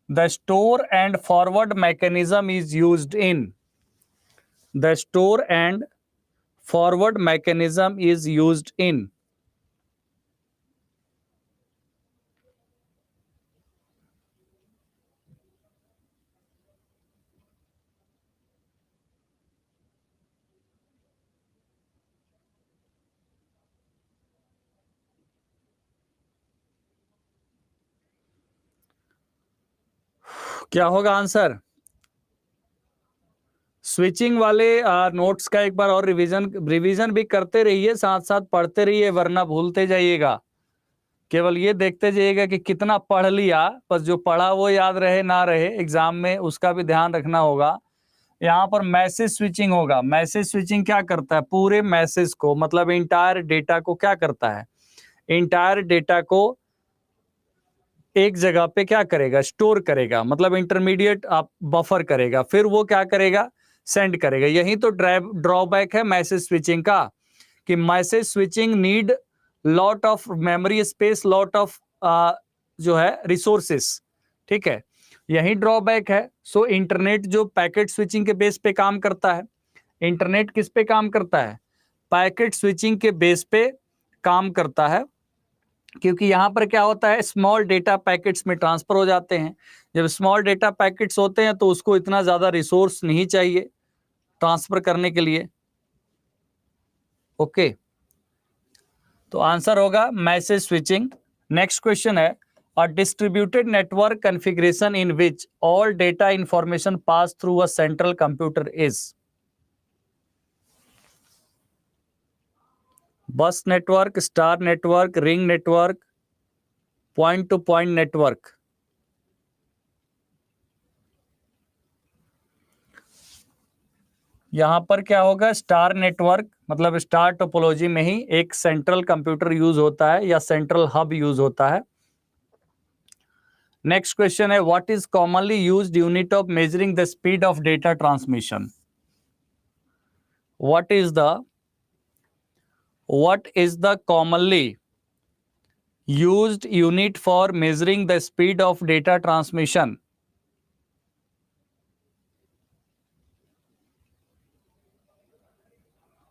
the store and forward mechanism is used in, the store and forward mechanism is used in. क्या होगा आंसर? स्विचिंग वाले नोट्स का एक बार और रिवीजन भी करते रहिए, साथ साथ पढ़ते रहिए, वरना भूलते जाइएगा। केवल ये देखते जाइएगा कि कितना पढ़ लिया, बस जो पढ़ा वो याद रहे ना रहे एग्जाम में, उसका भी ध्यान रखना होगा। यहाँ पर मैसेज स्विचिंग होगा। मैसेज स्विचिंग क्या करता है? पूरे मैसेज को, मतलब इंटायर डेटा को क्या करता है? इंटायर डेटा को एक जगह पे क्या करेगा? स्टोर करेगा, मतलब इंटरमीडिएट आप बफर करेगा, फिर वो क्या करेगा? सेंड करेगा। यही तो ड्रॉबैक है मैसेज स्विचिंग का, कि message switching need lot of memory space, lot of जो है रिसोर्सेस। ठीक है, यही ड्रॉबैक है। सो इंटरनेट जो पैकेट स्विचिंग के बेस पे काम करता है, इंटरनेट किस पे काम करता है? पैकेट स्विचिंग के बेस पे काम करता है, क्योंकि यहां पर क्या होता है, स्मॉल डेटा पैकेट्स में ट्रांसफर हो जाते हैं। जब स्मॉल डेटा पैकेट्स होते हैं तो उसको इतना ज्यादा रिसोर्स नहीं चाहिए ट्रांसफर करने के लिए। ओके, तो आंसर होगा मैसेज स्विचिंग। नेक्स्ट क्वेश्चन है, a distributed network configuration in which all data information pass through a central computer is. Bus network, star network, ring network, point to point network. यहां पर क्या होगा? स्टार नेटवर्क, मतलब स्टार टोपोलॉजी में ही एक सेंट्रल कंप्यूटर यूज होता है या सेंट्रल हब यूज होता है। नेक्स्ट क्वेश्चन है, what is commonly used unit of measuring the speed of data transmission. What is the commonly used unit for measuring the speed of data transmission?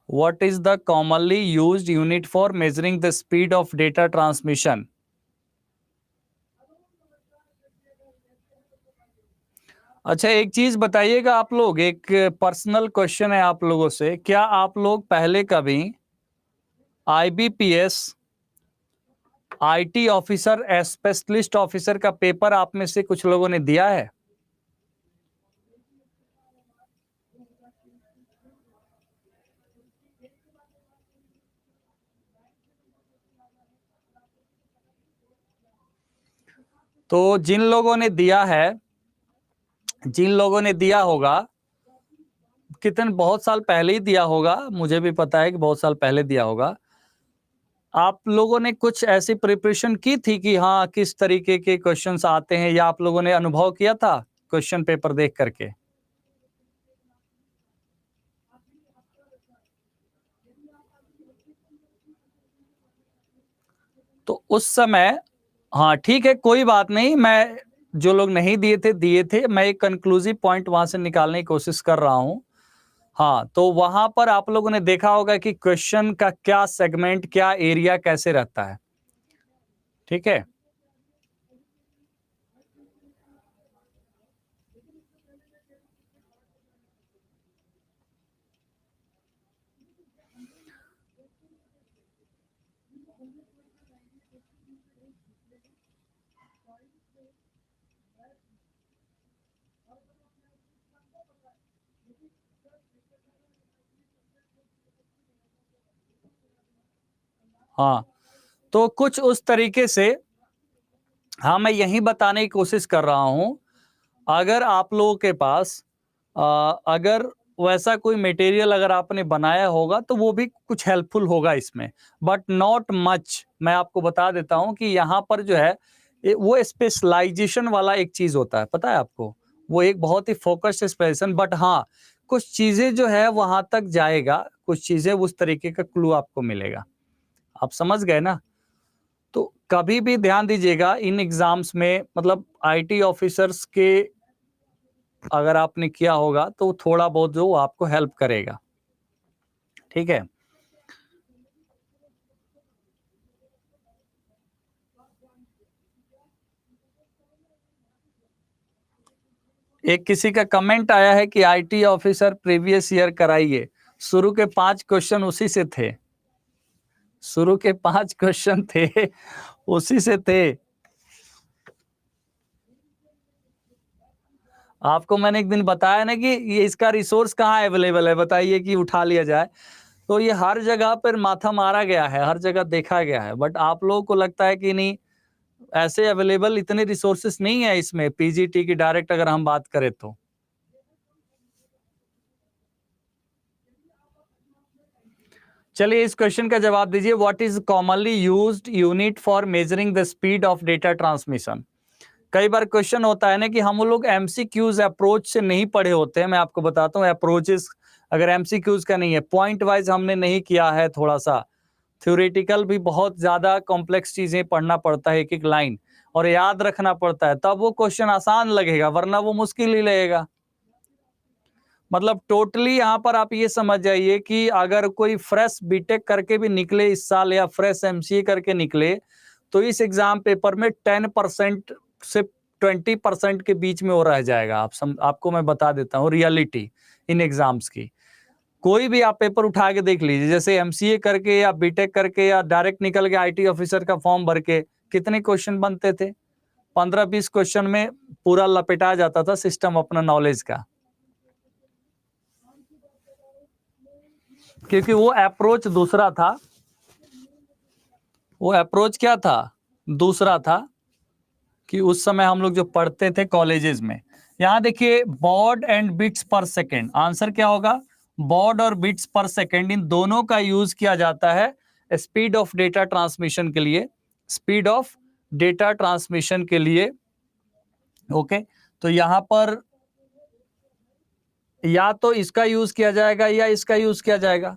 What is the commonly used unit for measuring the speed of data transmission? अच्छा, एक चीज बताइएगा आप लोग, एक पर्सनल क्वेश्चन है आप लोगों से, क्या आप लोग पहले कभी IBPS IT officer specialist officer का पेपर आप में से कुछ लोगों ने दिया है? तो जिन लोगों ने दिया है, जिन लोगों ने दिया होगा, कितने बहुत साल पहले ही दिया होगा, मुझे भी पता है कि बहुत साल पहले दिया होगा, आप लोगों ने कुछ ऐसी प्रिपरेशन की थी कि हाँ किस तरीके के क्वेश्चंस आते हैं, या आप लोगों ने अनुभव किया था क्वेश्चन पेपर देख करके? तो उस समय, हाँ ठीक है, कोई बात नहीं, मैं जो लोग नहीं दिए थे, मैं एक कंक्लूसिव पॉइंट वहां से निकालने की कोशिश कर रहा हूं। हाँ, तो वहां पर आप लोगों ने देखा होगा कि क्वेश्चन का क्या सेगमेंट, क्या एरिया कैसे रहता है। ठीक है, हाँ, तो कुछ उस तरीके से, हाँ मैं यही बताने की कोशिश कर रहा हूं, अगर आप लोगों के पास अगर वैसा कोई मटेरियल अगर आपने बनाया होगा तो वो भी कुछ हेल्पफुल होगा इसमें, बट नॉट मच। मैं आपको बता देता हूं कि यहाँ पर जो है वो स्पेशलाइजेशन वाला एक चीज होता है, पता है आपको, वो एक बहुत ही फोकस्ड स्पेशलाइजेशन। बट हाँ, कुछ चीजें जो है वहां तक जाएगा, कुछ चीजें उस तरीके का क्लू आपको मिलेगा। आप समझ गए ना? तो कभी भी ध्यान दीजिएगा इन एग्जाम्स में, मतलब आईटी ऑफिसर्स के अगर आपने किया होगा तो थोड़ा बहुत जो आपको हेल्प करेगा। ठीक है, एक किसी का कमेंट आया है कि आईटी ऑफिसर प्रीवियस ईयर कराइए। शुरू के 5 क्वेश्चन उसी से थे, शुरू के 5 क्वेश्चन थे उसी से थे। आपको मैंने एक दिन बताया ना कि ये इसका रिसोर्स कहाँ अवेलेबल है, बताइए कि उठा लिया जाए। तो ये हर जगह पर माथा मारा गया है, हर जगह देखा गया है, बट आप लोगों को लगता है कि नहीं, ऐसे अवेलेबल इतने रिसोर्सेस नहीं है इसमें पीजीटी की डायरेक्ट अगर हम बात करें तो। चलिए इस क्वेश्चन का जवाब दीजिए। What is commonly used unit for measuring the speed of data transmission. कई बार क्वेश्चन होता है ना कि हम लोग एमसीक्यूज अप्रोच से नहीं पढ़े होते हैं। मैं आपको बताता हूँ अप्रोचेस, अगर एमसीक्यूज का नहीं है, पॉइंट वाइज हमने नहीं किया है, थोड़ा सा थ्योरेटिकल भी बहुत ज्यादा कॉम्प्लेक्स चीजें पढ़ना पड़ता है, एक एक लाइन और याद रखना पड़ता है, तब वो क्वेश्चन आसान लगेगा, वरना वो मुश्किल ही लगेगा। मतलब टोटली यहाँ पर आप ये समझ जाइए कि अगर कोई फ्रेश बीटेक करके भी निकले इस साल या फ्रेश एमसीए करके निकले, तो इस एग्जाम पेपर में 10% से 20% के बीच में वो रह जाएगा। आपको मैं बता देता हूँ रियलिटी इन एग्जाम्स की। कोई भी आप पेपर उठा के देख लीजिए, जैसे एमसीए करके या बीटेक करके या डायरेक्ट निकल के आईटी ऑफिसर का फॉर्म भर के कितने क्वेश्चन बनते थे? 15-20 क्वेश्चन में पूरा लपेटा जाता था सिस्टम अपना नॉलेज का, क्योंकि वो अप्रोच दूसरा था। वो अप्रोच क्या था? दूसरा था कि उस समय हम लोग जो पढ़ते थे कॉलेजेस में। यहां देखिए बॉड एंड बिट्स पर सेकेंड, आंसर क्या होगा? बॉड और बिट्स पर सेकेंड, इन दोनों का यूज किया जाता है स्पीड ऑफ डेटा ट्रांसमिशन के लिए, स्पीड ऑफ डेटा ट्रांसमिशन के लिए। ओके, तो यहां पर या तो इसका यूज किया जाएगा या इसका यूज किया जाएगा,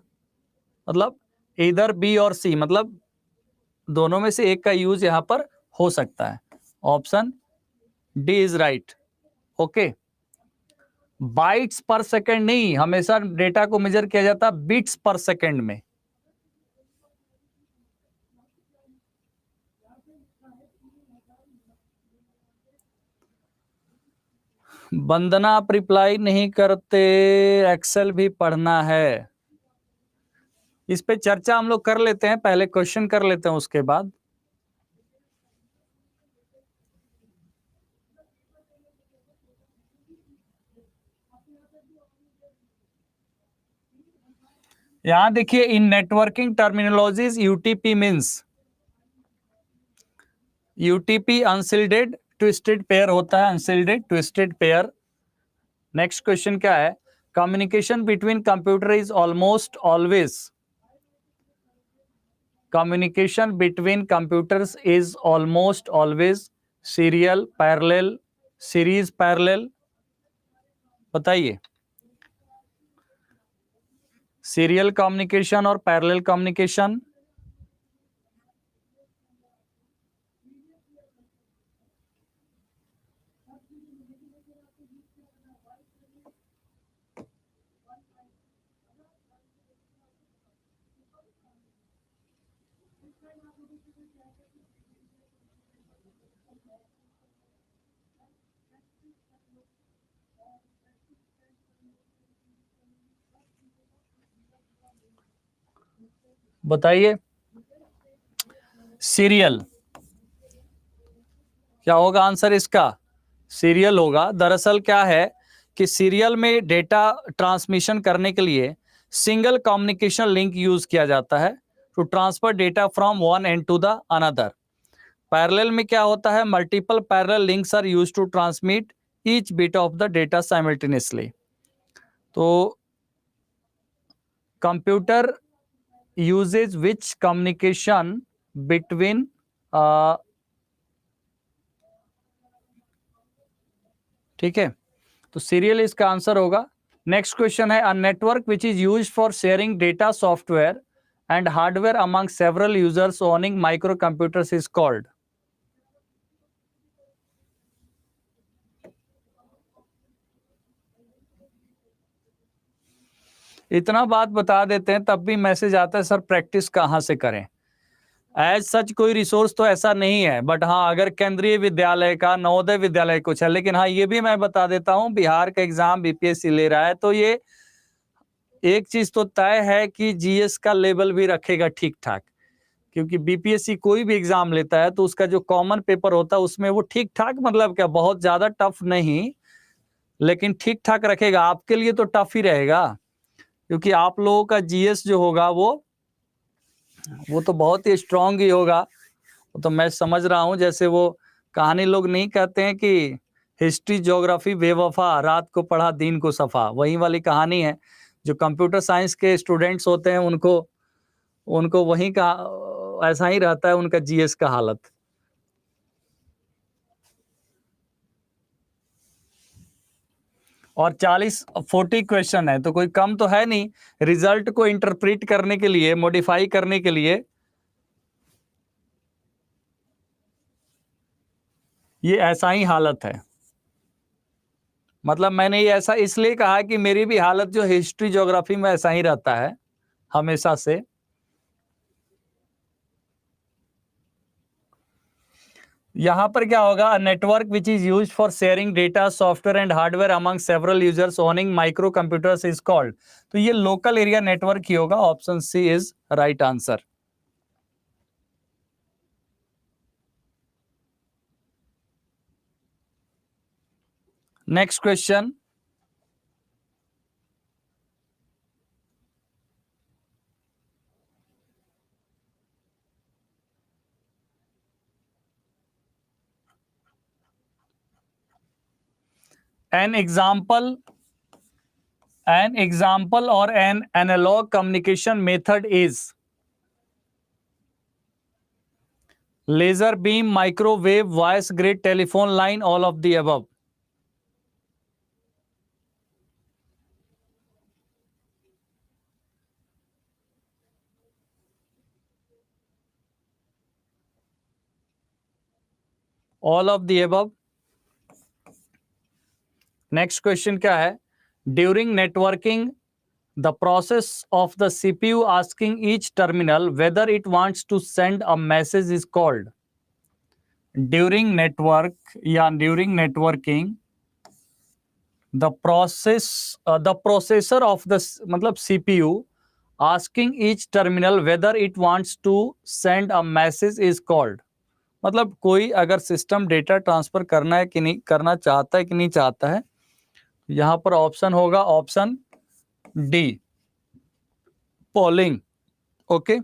मतलब इधर बी और सी, मतलब दोनों में से एक का यूज यहां पर हो सकता है। Option D is right. Okay, bytes पर सेकेंड नहीं, हमेशा डेटा को मेजर किया जाता है बिट्स पर सेकेंड में। वंदना आप रिप्लाई नहीं करते, एक्सेल भी पढ़ना है। इस पे चर्चा हम लोग कर लेते हैं, पहले क्वेश्चन कर लेते हैं उसके बाद। यहां देखिए इन networking terminologies UTP means, UTP unshielded twisted pair होता है, unshielded twisted pair. Next question क्या है? Communication between computer is almost always, communication between computers is almost always serial, parallel, series parallel। बताइए, सीरियल कम्युनिकेशन और पैरेलल कम्युनिकेशन। बताइए, सीरियल क्या होगा आंसर इसका? सीरियल होगा। दरअसल क्या है कि सीरियल में डेटा ट्रांसमिशन करने के लिए सिंगल कम्युनिकेशन लिंक यूज किया जाता है to transfer data from one end to the another. Parallel में क्या होता है? Multiple parallel links are used to transmit each bit of the data simultaneously. तो computer uses which communication between, ठीक है, तो सीरियल इसका आंसर होगा। नेक्स्ट क्वेश्चन है, a network which is used for sharing data, software and hardware among several users owning micro computers is called. इतना बात बता देते हैं तब भी मैसेज आता है, सर प्रैक्टिस कहाँ से करें। एज सच कोई रिसोर्स तो ऐसा नहीं है, बट हाँ अगर केंद्रीय विद्यालय का, नवोदय विद्यालय कुछ है, लेकिन हाँ ये भी मैं बता देता हूँ, बिहार का एग्जाम बीपीएससी ले रहा है तो ये एक चीज तो तय है कि जीएस का लेवल भी रखेगा ठीक ठाक, क्योंकि बीपीएससी कोई भी एग्जाम लेता है तो उसका जो कॉमन पेपर होता है उसमें वो ठीक ठाक, मतलब क्या बहुत ज्यादा टफ नहीं, लेकिन ठीक ठाक रखेगा। आपके लिए तो टफ ही रहेगा, क्योंकि आप लोगों का जीएस जो होगा वो तो बहुत ही स्ट्रांग ही होगा। वो तो मैं समझ रहा हूँ, जैसे वो कहानी लोग नहीं कहते हैं कि हिस्ट्री ज्योग्राफी बेवफा, रात को पढ़ा दिन को सफा, वही वाली कहानी है। जो कंप्यूटर साइंस के स्टूडेंट्स होते हैं उनको उनको वही का ऐसा ही रहता है उनका जीएस का हालत। और 40 क्वेश्चन है तो कोई कम तो है नहीं, रिजल्ट को इंटरप्रेट करने के लिए, मॉडिफाई करने के लिए ये ऐसा ही हालत है। मतलब मैंने ये ऐसा इसलिए कहा कि मेरी भी हालत जो हिस्ट्री ज्योग्राफी में ऐसा ही रहता है हमेशा से। यहां पर क्या होगा, network which is used for sharing data, software and hardware among several users owning micro computers is called. तो ये लोकल एरिया नेटवर्क ही होगा, option C is right answer. Next question, an example or an analog communication method is laser beam, microwave, voice grid, telephone line, all of the above। All of the above। Next question क्या है, during networking the process of the CPU asking each terminal whether it wants to send a message is called। during network या during networking the processor of the मतलब CPU asking each terminal whether it wants to send a message is called। मतलब कोई अगर सिस्टम डेटा ट्रांसफर करना है कि नहीं करना चाहता है कि नहीं चाहता है, यहां पर ऑप्शन होगा option D, polling. Okay,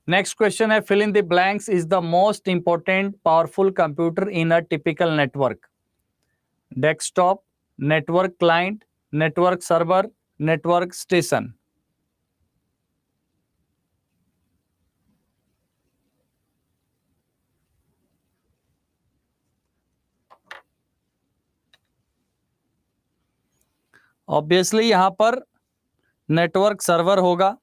next question है, fill in the blanks is the most important powerful computer in a typical network. Desktop, network client, network server, network station. Obviously यहां पर नेटवर्क सर्वर होगा।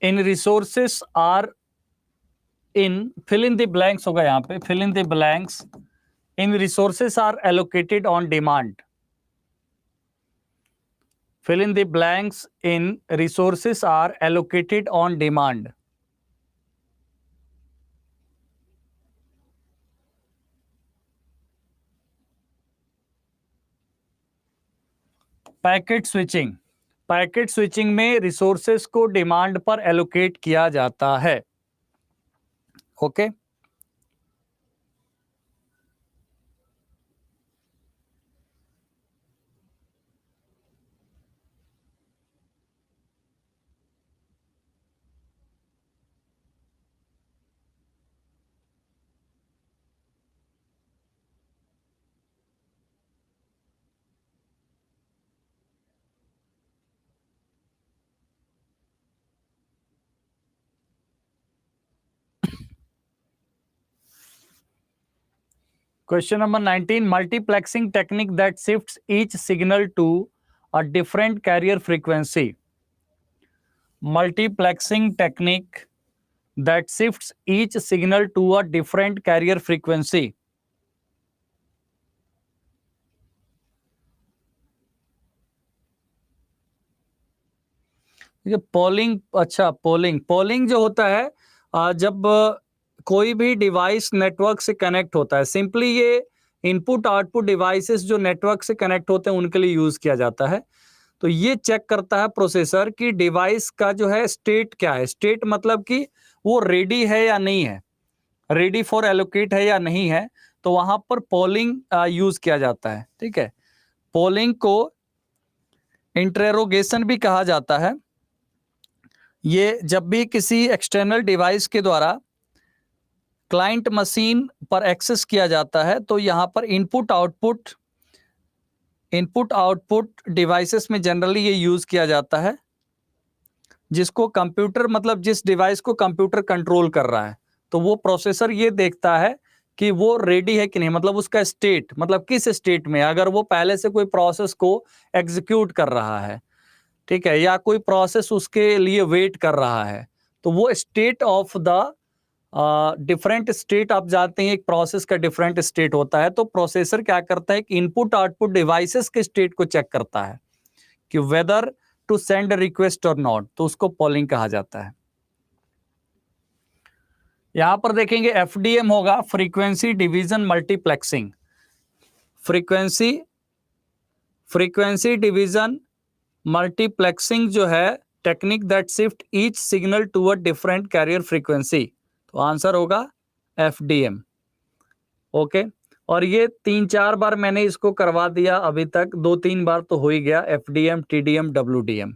In resources are in, fill in the blanks होगा यहां पे, fill in the blanks, in resources are allocated on demand. fill in the blanks in resources are allocated on demand। Packet switching, packet switching में रिसोर्सेस को डिमांड पर एलोकेट किया जाता है। Okay, Question number 19, multiplexing technique that shifts each signal to a different carrier frequency. Multiplexing technique that shifts each signal to a different carrier frequency. ये पोलिंग, अच्छा पोलिंग जो होता है जब कोई भी डिवाइस नेटवर्क से कनेक्ट होता है, सिंपली ये इनपुट आउटपुट डिवाइसेस जो नेटवर्क से कनेक्ट होते हैं उनके लिए यूज किया जाता है। तो ये चेक करता है प्रोसेसर कि डिवाइस का जो है स्टेट क्या है। स्टेट मतलब कि वो रेडी है या नहीं है, रेडी फॉर एलोकेट है या नहीं है। तो वहां पर पोलिंग यूज किया जाता है। ठीक है, पोलिंग को इंटरोगेशन भी कहा जाता है। ये जब भी किसी एक्सटर्नल डिवाइस के द्वारा क्लाइंट मशीन पर एक्सेस किया जाता है तो यहाँ पर इनपुट आउटपुट डिवाइसेस में जनरली ये यूज किया जाता है, जिसको कंप्यूटर, मतलब जिस डिवाइस को कंप्यूटर कंट्रोल कर रहा है, तो वो प्रोसेसर ये देखता है कि वो रेडी है कि नहीं, मतलब उसका स्टेट, मतलब किस स्टेट में। अगर वो पहले से कोई प्रोसेस को एग्जीक्यूट कर रहा है, ठीक है, या कोई प्रोसेस उसके लिए वेट कर रहा है, तो वो state of the different state, आप जानते हैं एक प्रोसेस का डिफरेंट स्टेट होता है। तो प्रोसेसर क्या करता है कि इनपुट आउटपुट डिवाइसेस के स्टेट को चेक करता है कि वेदर टू सेंड रिक्वेस्ट और नॉट, तो उसको पोलिंग कहा जाता है। यहां पर देखेंगे एफडीएम होगा, frequency division multiplexing. Frequency division multiplexing जो है technique that shift each signal to a different carrier frequency, तो आंसर होगा एफडीएम। ओके, और ये 3-4 बार मैंने इसको करवा दिया अभी तक, 2-3 बार तो हो ही गया, एफडीएम, टीडीएम, डब्ल्यूडीएम।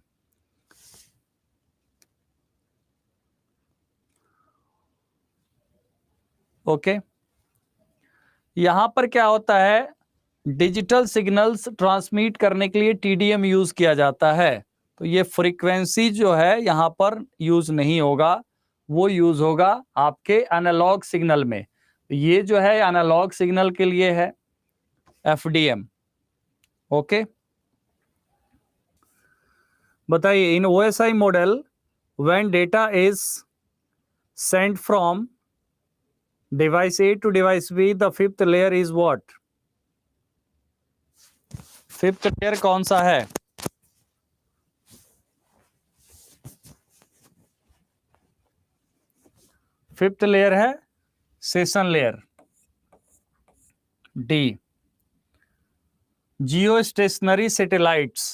ओके, यहां पर क्या होता है, डिजिटल सिग्नल्स ट्रांसमिट करने के लिए टीडीएम यूज किया जाता है। तो ये फ्रीक्वेंसी जो है यहां पर यूज नहीं होगा, वो यूज होगा आपके एनालॉग सिग्नल में। ये जो है एनालॉग सिग्नल के लिए है एफडीएम। ओके, बताइए, in OSI model when data is sent from device A to device B, the fifth layer is what? Fifth layer कौन सा है? फिफ्थ लेयर है session layer, D. Geostationary satellites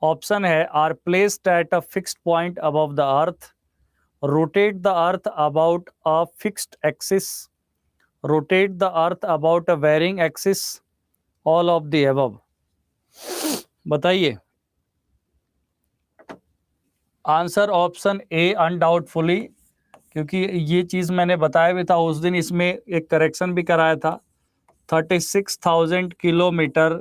option है are placed at a fixed point above the earth, rotate the earth about a fixed axis, rotate the earth about a varying axis, all of the above. बताइए, आंसर ऑप्शन ए अनडाउटफुली, क्योंकि ये चीज मैंने बताया भी था उस दिन, इसमें एक करेक्शन भी कराया था। 36,000 kilometre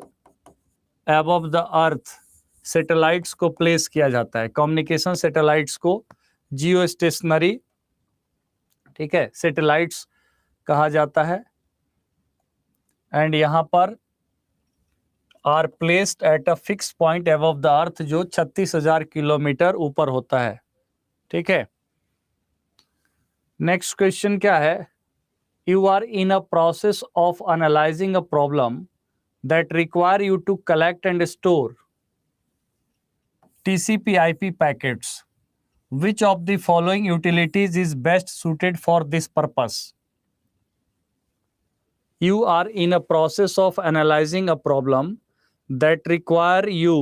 above the earth satellites को प्लेस किया जाता है, कम्युनिकेशन सैटेलाइट्स को जियो स्टेशनरी, ठीक है, सैटेलाइट्स कहा जाता है। एंड यहां पर are placed at a fix point above the earth, जो 36,000 किलोमीटर ऊपर होता है। ठीक है, नेक्स्ट क्वेश्चन क्या है? You are in a process of analysing a problem that require you to collect and store TCP/IP packets. Which of the following utilities is best suited for this purpose? You are in a process of analyzing a problem that require you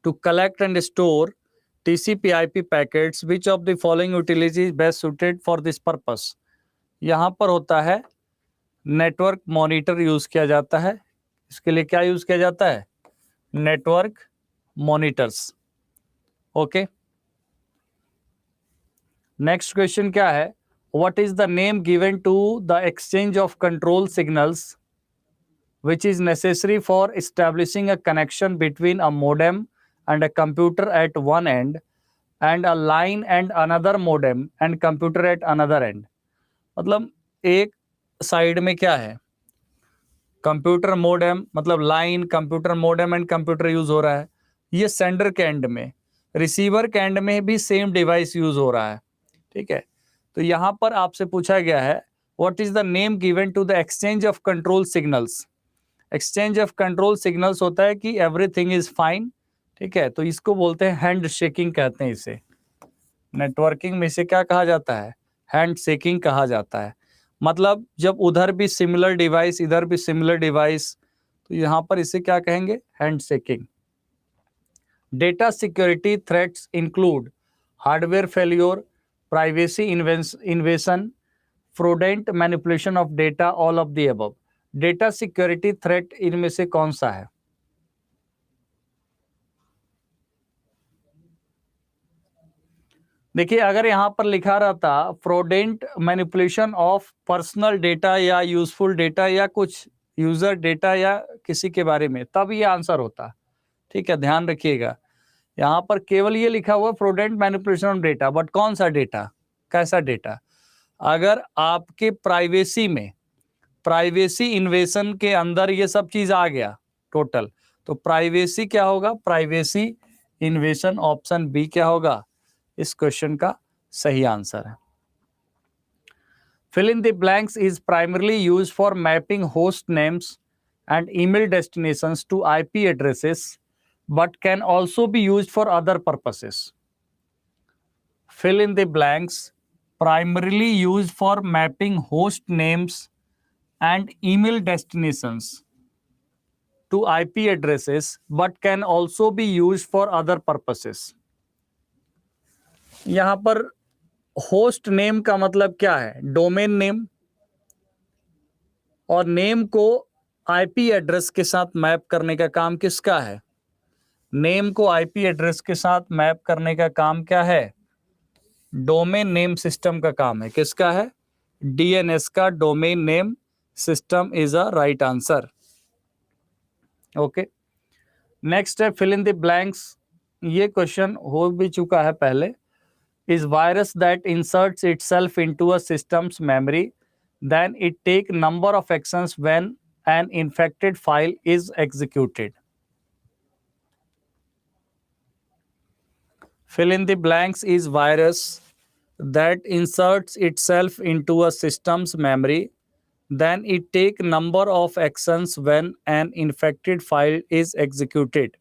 to collect and store TCP/IP packets. Which of the following utility is best suited for this purpose? यहाँ पर होता है नेटवर्क मॉनिटर यूज किया जाता है। इसके लिए क्या यूज किया जाता है? Network monitors. Okay, next question क्या है? What is the name given to the exchange of control signals which is necessary for establishing a connection between a modem and a computer at one end and a line and another modem and computer at another end. मतलब एक साइड में क्या है, कंप्यूटर मोडेम, मतलब line, computer modem and computer use हो रहा है, ये सेंडर के एंड में, रिसीवर के एंड में भी सेम डिवाइस यूज हो रहा है, ठीक है। तो यहां पर आपसे पूछा गया है what is the name given to the exchange of control signals. Exchange of control signals होता है कि एवरीथिंग इज फाइन, ठीक है, तो इसको बोलते हैं हैंड शेकिंग कहते हैं इसे। नेटवर्किंग में इसे क्या कहा जाता है, हैंड शेकिंग कहा जाता है। मतलब जब उधर भी सिमिलर डिवाइस, इधर भी सिमिलर डिवाइस, तो यहां पर इसे क्या कहेंगे, handshaking. Data security threats include hardware failure, privacy invasion, fraudulent manipulation of data, all of the above. Data security threat इनमें से कौन सा है? देखिए, अगर यहां पर लिखा रहता फ्रॉडेंट मैनिपुलेशन ऑफ पर्सनल डेटा या यूजफुल डेटा या कुछ यूजर डेटा या किसी के बारे में, तब ये आंसर होता, ठीक है, ध्यान रखिएगा। यहाँ पर केवल ये लिखा हुआ फ्रॉडेंट मैनिपुलेशन ऑफ डेटा, बट कौन सा डेटा, कैसा डेटा? अगर आपके प्राइवेसी में, प्राइवेसी इन्वेशन के अंदर ये सब चीज आ गया टोटल, तो प्राइवेसी क्या होगा, प्राइवेसी इन्वेशन, ऑप्शन बी क्या होगा इस क्वेश्चन का सही आंसर है। Fill in the blanks is primarily used for mapping host names and email destinations to IP addresses, but can also be used for other purposes. Fill in the blanks, primarily used for mapping host names and email destinations to IP addresses, but can also be used for other purposes. यहां पर होस्ट नेम का मतलब क्या है, डोमेन नेम, और नेम को आईपी एड्रेस के साथ मैप करने का काम किसका है? नेम को आईपी एड्रेस के साथ मैप करने का काम क्या है? डोमेन नेम सिस्टम का काम है। किसका है? डीएनएस का, domain name system is a right answer. Okay, next है फिल इन द ब्लैंक्स। ये क्वेश्चन हो भी चुका है पहले। is virus that inserts itself into a system's memory, then it take number of actions when an infected file is executed. Fill in the blanks is virus that inserts itself into a system's memory, then it take number of actions when an infected file is executed.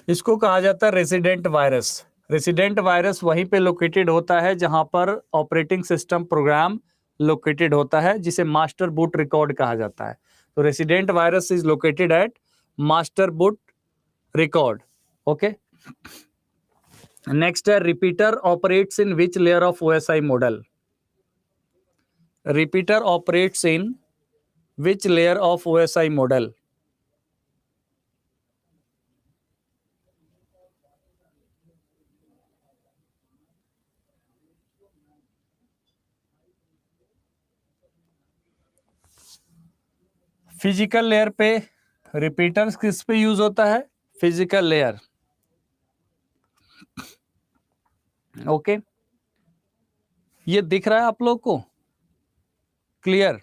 इसको कहा जाता है रेसिडेंट वायरस। रेसिडेंट वायरस वहीं पे लोकेटेड होता है जहां पर ऑपरेटिंग सिस्टम प्रोग्राम लोकेटेड होता है, जिसे मास्टर बूट रिकॉर्ड कहा जाता है। तो resident virus is located at master boot record. Okay, next है repeater operates in which layer of OSI model? Repeater operates in which layer of OSI model? Physical layer पे रिपीटर्स किस पे यूज होता है? Physical layer. ओके, ये दिख रहा है आप लोग को क्लियर?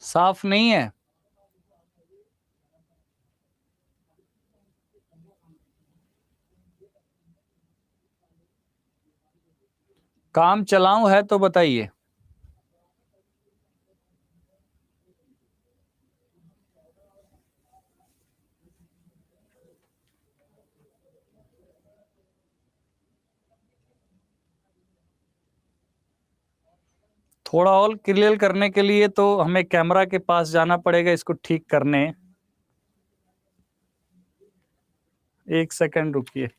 साफ नहीं है? काम चलाऊं है तो बताइए। थोड़ा और क्लियर करने के लिए तो हमें कैमरा के पास जाना पड़ेगा इसको ठीक करने। एक सेकंड रुकिए।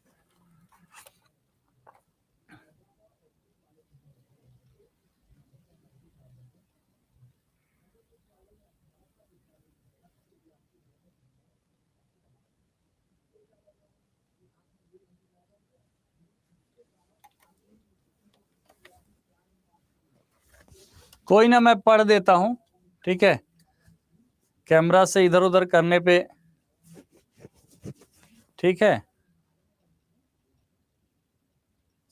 कोई ना, मैं पढ़ देता हूं, ठीक है, कैमरा से इधर उधर करने पे, ठीक है,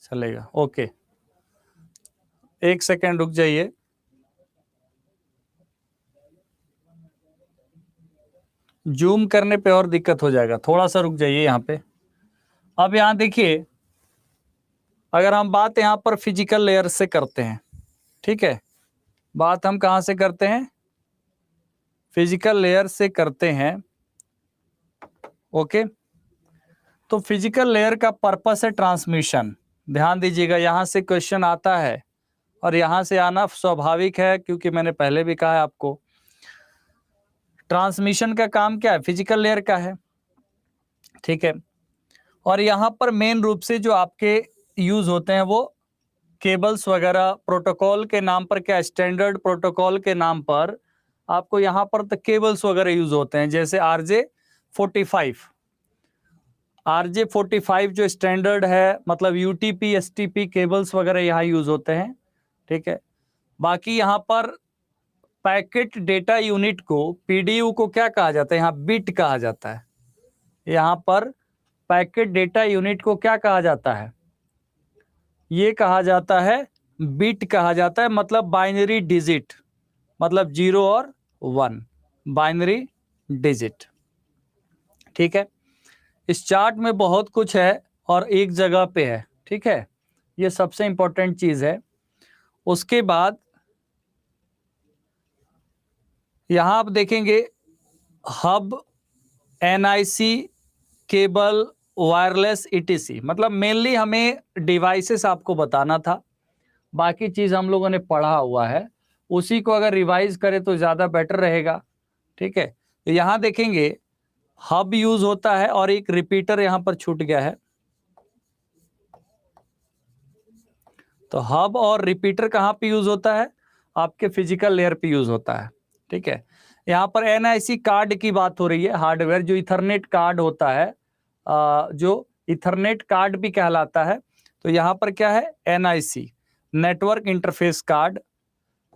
चलेगा। ओके, एक सेकेंड रुक जाइए। जूम करने पे और दिक्कत हो जाएगा, थोड़ा सा रुक जाइए यहाँ पे। अब यहाँ देखिए, अगर हम बात यहाँ पर फिजिकल लेयर से करते हैं, ठीक है, बात हम कहाँ से करते हैं, फिजिकल लेयर से करते हैं। ओके, तो फिजिकल लेयर का पर्पस है ट्रांसमिशन। ध्यान दीजिएगा, यहाँ से क्वेश्चन आता है और यहाँ से आना स्वाभाविक है, क्योंकि मैंने पहले भी कहा है आपको, ट्रांसमिशन का काम क्या है, फिजिकल लेयर का है, ठीक है। और यहाँ पर मेन रूप से जो आपके यूज होते हैं वो केबल्स वगैरह, प्रोटोकॉल के नाम पर, क्या स्टैंडर्ड प्रोटोकॉल के नाम पर आपको यहाँ पर तो केबल्स वगैरह यूज होते हैं, जैसे RJ45। RJ45 जो स्टैंडर्ड है, मतलब UTP STP केबल्स वगैरह यहाँ यूज होते हैं, ठीक है। बाकी यहाँ पर पैकेट डेटा यूनिट को, PDU को क्या कहा जाता है, यहाँ बिट कहा जाता है। यहाँ पर पैकेट डेटा यूनिट को क्या कहा जाता है, ये कहा जाता है बिट कहा जाता है, मतलब बाइनरी डिजिट, मतलब 0 और 1, बाइनरी डिजिट, ठीक है। इस चार्ट में बहुत कुछ है और एक जगह पे है, ठीक है, ये सबसे इंपॉर्टेंट चीज है। उसके बाद यहां आप देखेंगे hub, NIC, cable, wireless, ETC, मतलब मेनली हमें डिवाइसेस आपको बताना था, बाकी चीज हम लोगों ने पढ़ा हुआ है, उसी को अगर रिवाइज करें तो ज्यादा बेटर रहेगा, ठीक है। तो यहां देखेंगे हब यूज होता है और एक रिपीटर यहां पर छूट गया है, तो हब और रिपीटर कहां पे यूज होता है, आपके फिजिकल लेयर पे यूज होता है, ठीक है। यहाँ पर NIC कार्ड की बात हो रही है, हार्डवेयर जो इथरनेट कार्ड होता है, जो इथरनेट कार्ड भी कहलाता है। तो यहाँ पर क्या है, NIC, नेटवर्क इंटरफेस कार्ड।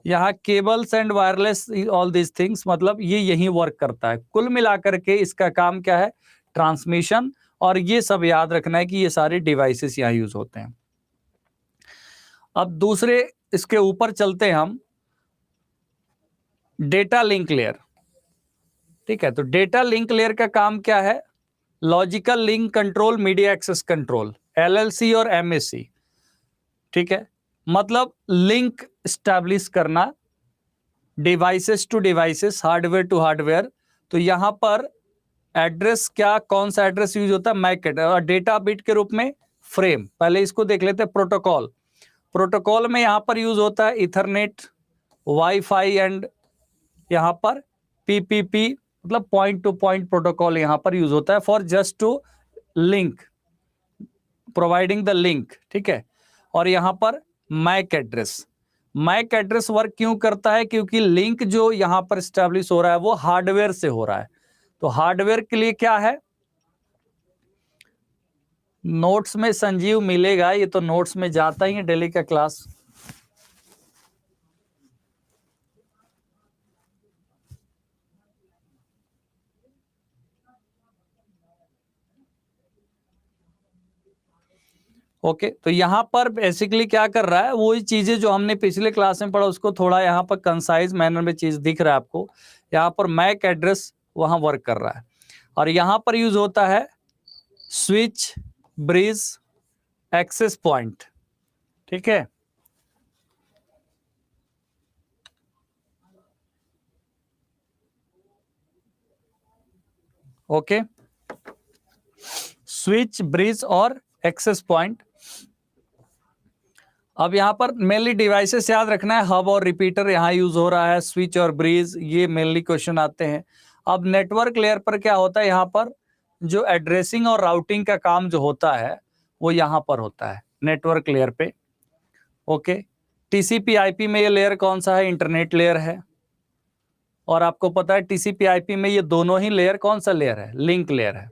यहाँ cables and wireless, all this things, मतलब ये यही वर्क करता है। कुल मिलाकर के इसका काम क्या है, ट्रांसमिशन, और ये सब याद रखना है कि ये सारे डिवाइसेस यहाँ यूज होते हैं। अब दूसरे इसके ऊपर चलते हैं हम, डेटा लिंक लेयर, ठीक है। तो डेटा लिंक लेयर का काम क्या है, logical link control, media access control, LLC और MAC, ठीक है, मतलब लिंक स्टैब्लिश करना devices to devices, hardware to hardware. तो यहां पर एड्रेस, क्या कौन सा एड्रेस यूज होता है, मैक, और डेटा बिट के रूप में फ्रेम। पहले इसको देख लेते हैं, प्रोटोकॉल। प्रोटोकॉल में यहां पर यूज होता है इथरनेट, वाईफाई एंड यहां पर PPP, मतलब पॉइंट टू पॉइंट प्रोटोकॉल यहां पर यूज होता है for just to link, providing the link, ठीक है। और यहां पर MAC address, MAC address work क्यों करता है, क्योंकि लिंक जो यहां पर स्टैब्लिश हो रहा है वो हार्डवेयर से हो रहा है। तो हार्डवेयर के लिए क्या है, नोट्स में संजीव मिलेगा, ये तो नोट्स में जाता ही है डेली का क्लास। ओके, तो यहां पर बेसिकली क्या कर रहा है, वही चीजें जो हमने पिछले क्लास में पढ़ा उसको थोड़ा यहां पर कंसाइज मैनर में चीज दिख रहा है आपको। यहां पर मैक एड्रेस वहां वर्क कर रहा है, और यहां पर यूज होता है स्विच, ब्रिज, एक्सेस पॉइंट, ठीक है। ओके, स्विच, ब्रिज और एक्सेस पॉइंट। अब यहां पर मेनली डिवाइसेस याद रखना है, हब और रिपीटर यहां यूज हो रहा है, स्विच और ब्रिज, ये मेनली क्वेश्चन आते हैं। अब नेटवर्क लेयर पर क्या होता है, यहां पर जो एड्रेसिंग और राउटिंग का काम जो होता है वो यहां पर होता है नेटवर्क लेयर पे। ओके, TCP IP में ये लेयर कौन सा है, इंटरनेट लेयर है, और आपको पता है TCP IP में ये दोनों ही लेयर कौन सा लेयर है, लिंक लेयर है,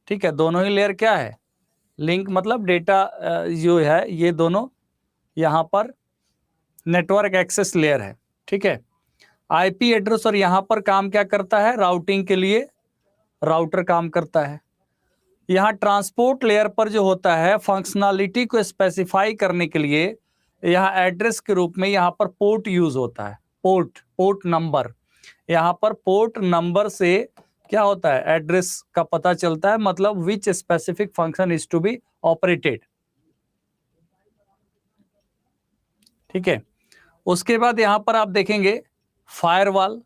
ठीक है। दोनों ही लेयर क्या है, लिंक, मतलब डेटा जो है ये दोनों यहाँ पर नेटवर्क एक्सेस लेयर है, ठीक है। आईपी एड्रेस, और यहां पर काम क्या करता है, राउटिंग के लिए राउटर काम करता है। यहाँ ट्रांसपोर्ट लेयर पर जो होता है, फंक्शनैलिटी को स्पेसिफाई करने के लिए यहाँ एड्रेस के रूप में यहाँ पर पोर्ट यूज होता है, पोर्ट नंबर। यहाँ पर पोर्ट नंबर से क्या होता है, एड्रेस का पता चलता है, मतलब which specific function is to be operated, ठीक है। उसके बाद यहां पर आप देखेंगे फायरवॉल,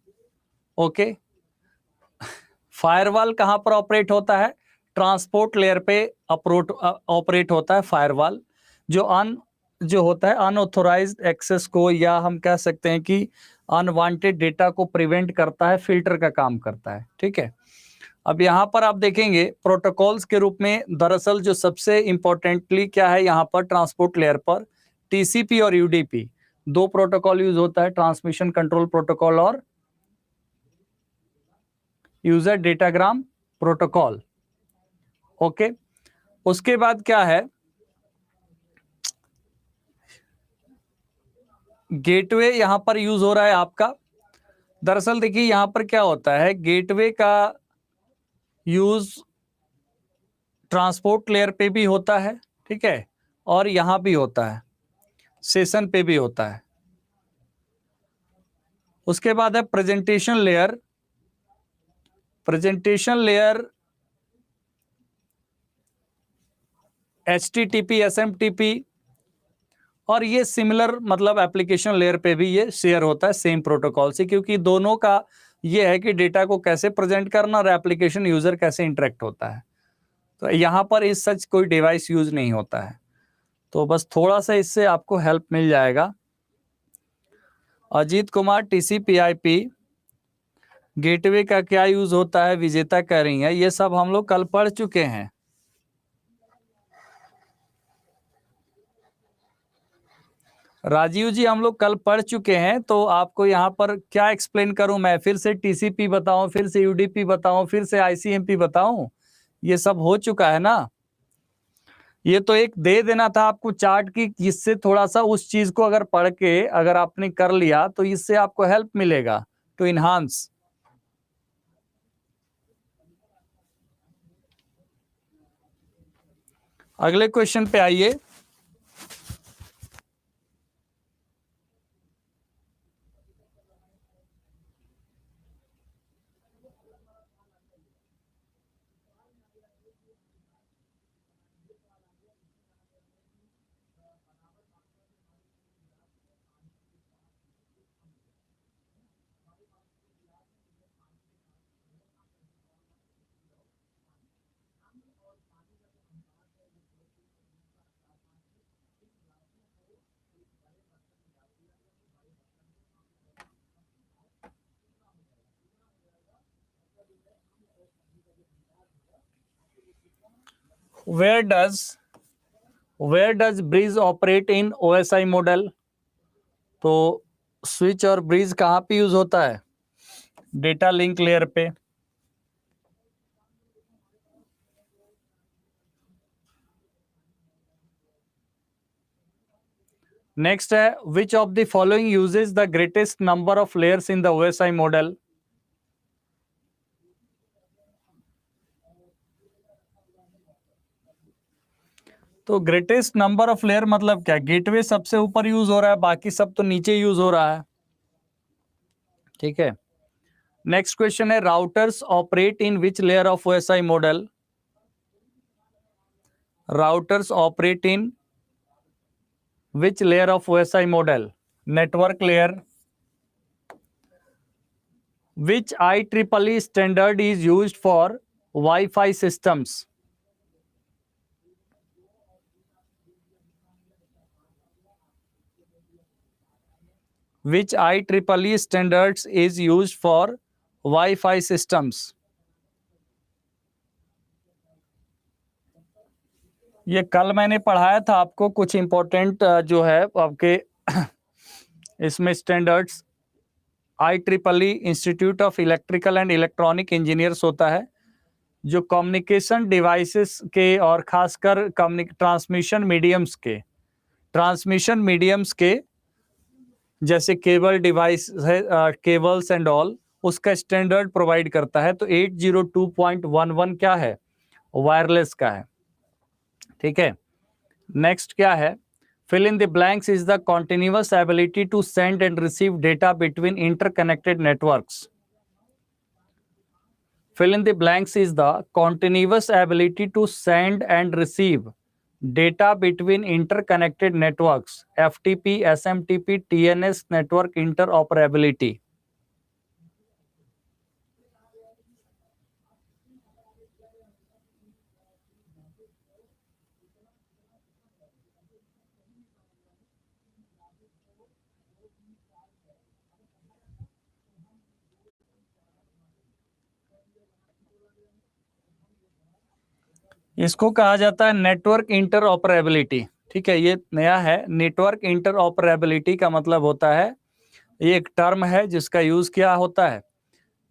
ओके। फायरवॉल कहां पर ऑपरेट होता है, ट्रांसपोर्ट लेयर पे ऑपरेट होता है फायरवॉल, जो होता है अनऑथोराइज्ड एक्सेस को, या हम कह सकते हैं कि अनवांटेड डेटा को प्रिवेंट करता है, फिल्टर का काम करता है, ठीक है। अब यहाँ पर आप देखेंगे प्रोटोकॉल्स के रूप में, दरअसल जो सबसे इंपॉर्टेंटली क्या है यहाँ पर ट्रांसपोर्ट लेयर पर, टीसीपी और यूडीपी, दो प्रोटोकॉल यूज होता है, ट्रांसमिशन कंट्रोल प्रोटोकॉल और यूजर डेटाग्राम प्रोटोकॉल, ओके। उसके बाद क्या है, गेटवे यहां पर यूज हो रहा है आपका। दरअसल देखिए यहां पर क्या होता है, गेटवे का यूज ट्रांसपोर्ट लेयर पे भी होता है, ठीक है, और यहां भी होता है, सेशन पे भी होता है। उसके बाद है presentation layer. Presentation layer HTTP, SMTP, और ये सिमिलर, मतलब एप्लीकेशन लेयर पे भी ये शेयर होता है सेम प्रोटोकॉल से, क्योंकि दोनों का ये है कि डेटा को कैसे प्रेजेंट करना और एप्लीकेशन यूजर कैसे इंटरेक्ट होता है। तो यहाँ पर इस सच कोई डिवाइस यूज नहीं होता है, तो बस थोड़ा सा इससे आपको हेल्प मिल जाएगा। अजीत कुमार, TCP/IP गेटवे का क्या यूज होता है, विजेता कह रही है, ये सब हम लोग कल पढ़ चुके हैं। राजीव जी हम लोग कल पढ़ चुके हैं, तो आपको यहाँ पर क्या एक्सप्लेन करूं मैं, फिर से TCP बताऊं, फिर से UDP बताऊं, फिर से ICMP बताऊं, ये सब हो चुका है ना। ये तो एक दे देना था आपको चार्ट की, जिससे थोड़ा सा उस चीज को अगर पढ़ के अगर आपने कर लिया तो इससे आपको हेल्प मिलेगा टू इनहांस। अगले क्वेश्चन पे आइए। Where does bridge operate in OSI model? तो स्विच और ब्रिज कहाँ पे यूज होता है, डेटा लिंक लेयर पे। नेक्स्ट है, which of the following uses the greatest number of layers in the OSI model? तो ग्रेटेस्ट नंबर ऑफ लेयर मतलब क्या, गेटवे सबसे ऊपर यूज हो रहा है, बाकी सब तो नीचे यूज हो रहा है, ठीक है। नेक्स्ट क्वेश्चन है, routers operate in which layer of OSI model? Routers operate in which layer of OSI model? Network layer. Which IEEE standard is used for wifi systems? Which IEEE standards is used for Wi-Fi systems? ये कल मैंने पढ़ाया था आपको, कुछ इंपॉर्टेंट जो है आपके इसमें standards. IEEE institute of electrical and electronic engineers होता है, जो कम्युनिकेशन डिवाइसेस के और खासकर ट्रांसमिशन मीडियम्स के जैसे केबल डिवाइस है, केबल्स एंड ऑल, उसका स्टैंडर्ड प्रोवाइड करता है। तो 802.11 क्या है, वायरलेस का है। ठीक है, नेक्स्ट क्या है, fill in the blanks is the continuous ability to send and receive data between interconnected networks. Fill in the blanks is the continuous ability to send and receive data between interconnected networks, FTP, SMTP, TNS network interoperability. इसको कहा जाता है नेटवर्क इंटरऑपरेबिलिटी। ठीक है, ये नया है। नेटवर्क इंटरऑपरेबिलिटी का मतलब होता है, ये एक टर्म है जिसका यूज क्या होता है,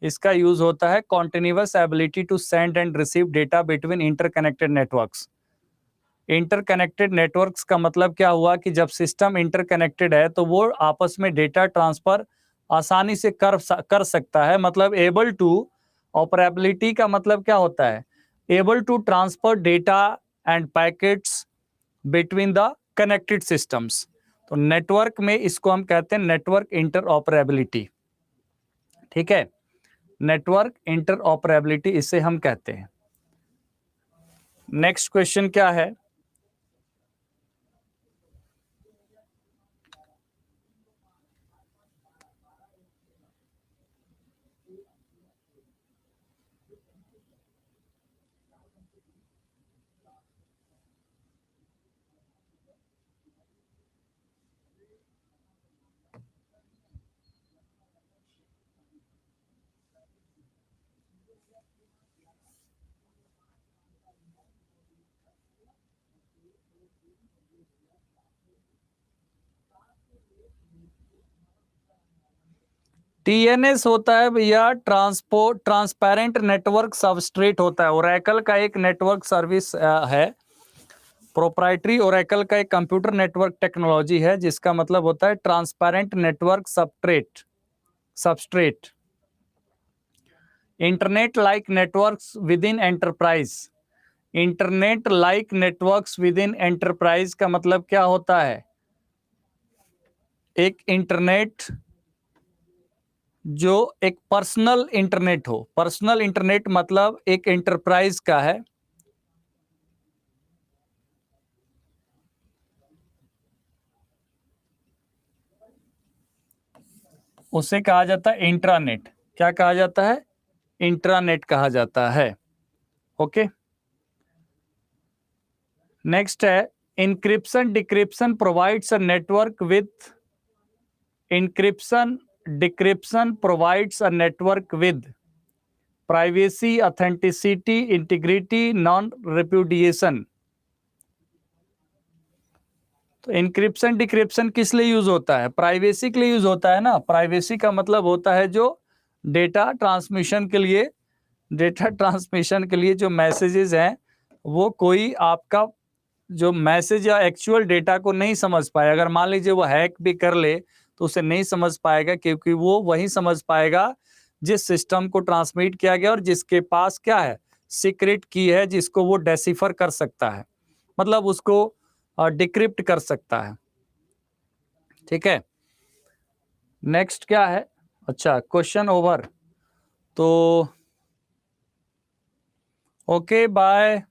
इसका यूज होता है continuous ability to send and receive data between interconnected networks. Interconnected networks का मतलब क्या हुआ कि जब सिस्टम इंटरकनेक्टेड है तो वो आपस में डेटा ट्रांसफर आसानी से कर सकता है। मतलब एबल टू, ऑपरेबिलिटी का मतलब क्या होता है, able to transfer data and packets between the connected systems. तो नेटवर्क में इसको हम कहते हैं नेटवर्क इंटरऑपरेबिलिटी। ठीक है, नेटवर्क इंटरऑपरेबिलिटी इसे हम कहते हैं। नेक्स्ट क्वेश्चन क्या है, टीएनएस होता है भैया, ट्रांसपेरेंट नेटवर्क सबस्ट्रेट होता है। ओरेकल का एक नेटवर्क सर्विस है, प्रोप्राइटरी ओरेकल का एक कंप्यूटर नेटवर्क टेक्नोलॉजी है जिसका मतलब होता है transparent network substrate. Internet like networks with in enterprise, internet like networks with in enterprise का मतलब क्या होता है, एक इंटरनेट जो एक पर्सनल इंटरनेट हो। पर्सनल इंटरनेट मतलब एक एंटरप्राइज का है। उसे कहा जाता है इंट्रानेट। क्या कहा जाता है, इंट्रानेट कहा जाता है। ओके, नेक्स्ट है encryption decryption provides a network with, encryption decryption provides a network with privacy, authenticity, integrity, non repudiation. तो इंक्रिप्शन डिक्रिप्शन किस लिए यूज होता है, प्राइवेसी के लिए यूज होता है ना। प्राइवेसी का मतलब होता है जो डेटा ट्रांसमिशन के लिए, डेटा ट्रांसमिशन के लिए जो मैसेजेस हैं वो कोई आपका जो मैसेज या एक्चुअल डेटा को नहीं समझ पाए। अगर मान लीजिए वो हैक भी कर ले तो उसे नहीं समझ पाएगा, क्योंकि वो वही समझ पाएगा जिस सिस्टम को ट्रांसमिट किया गया और जिसके पास क्या है, सीक्रेट की है, जिसको वो डेसिफर कर सकता है, मतलब उसको डिक्रिप्ट कर सकता है। ठीक है, नेक्स्ट क्या है, अच्छा क्वेश्चन ओवर। तो ओके बाय।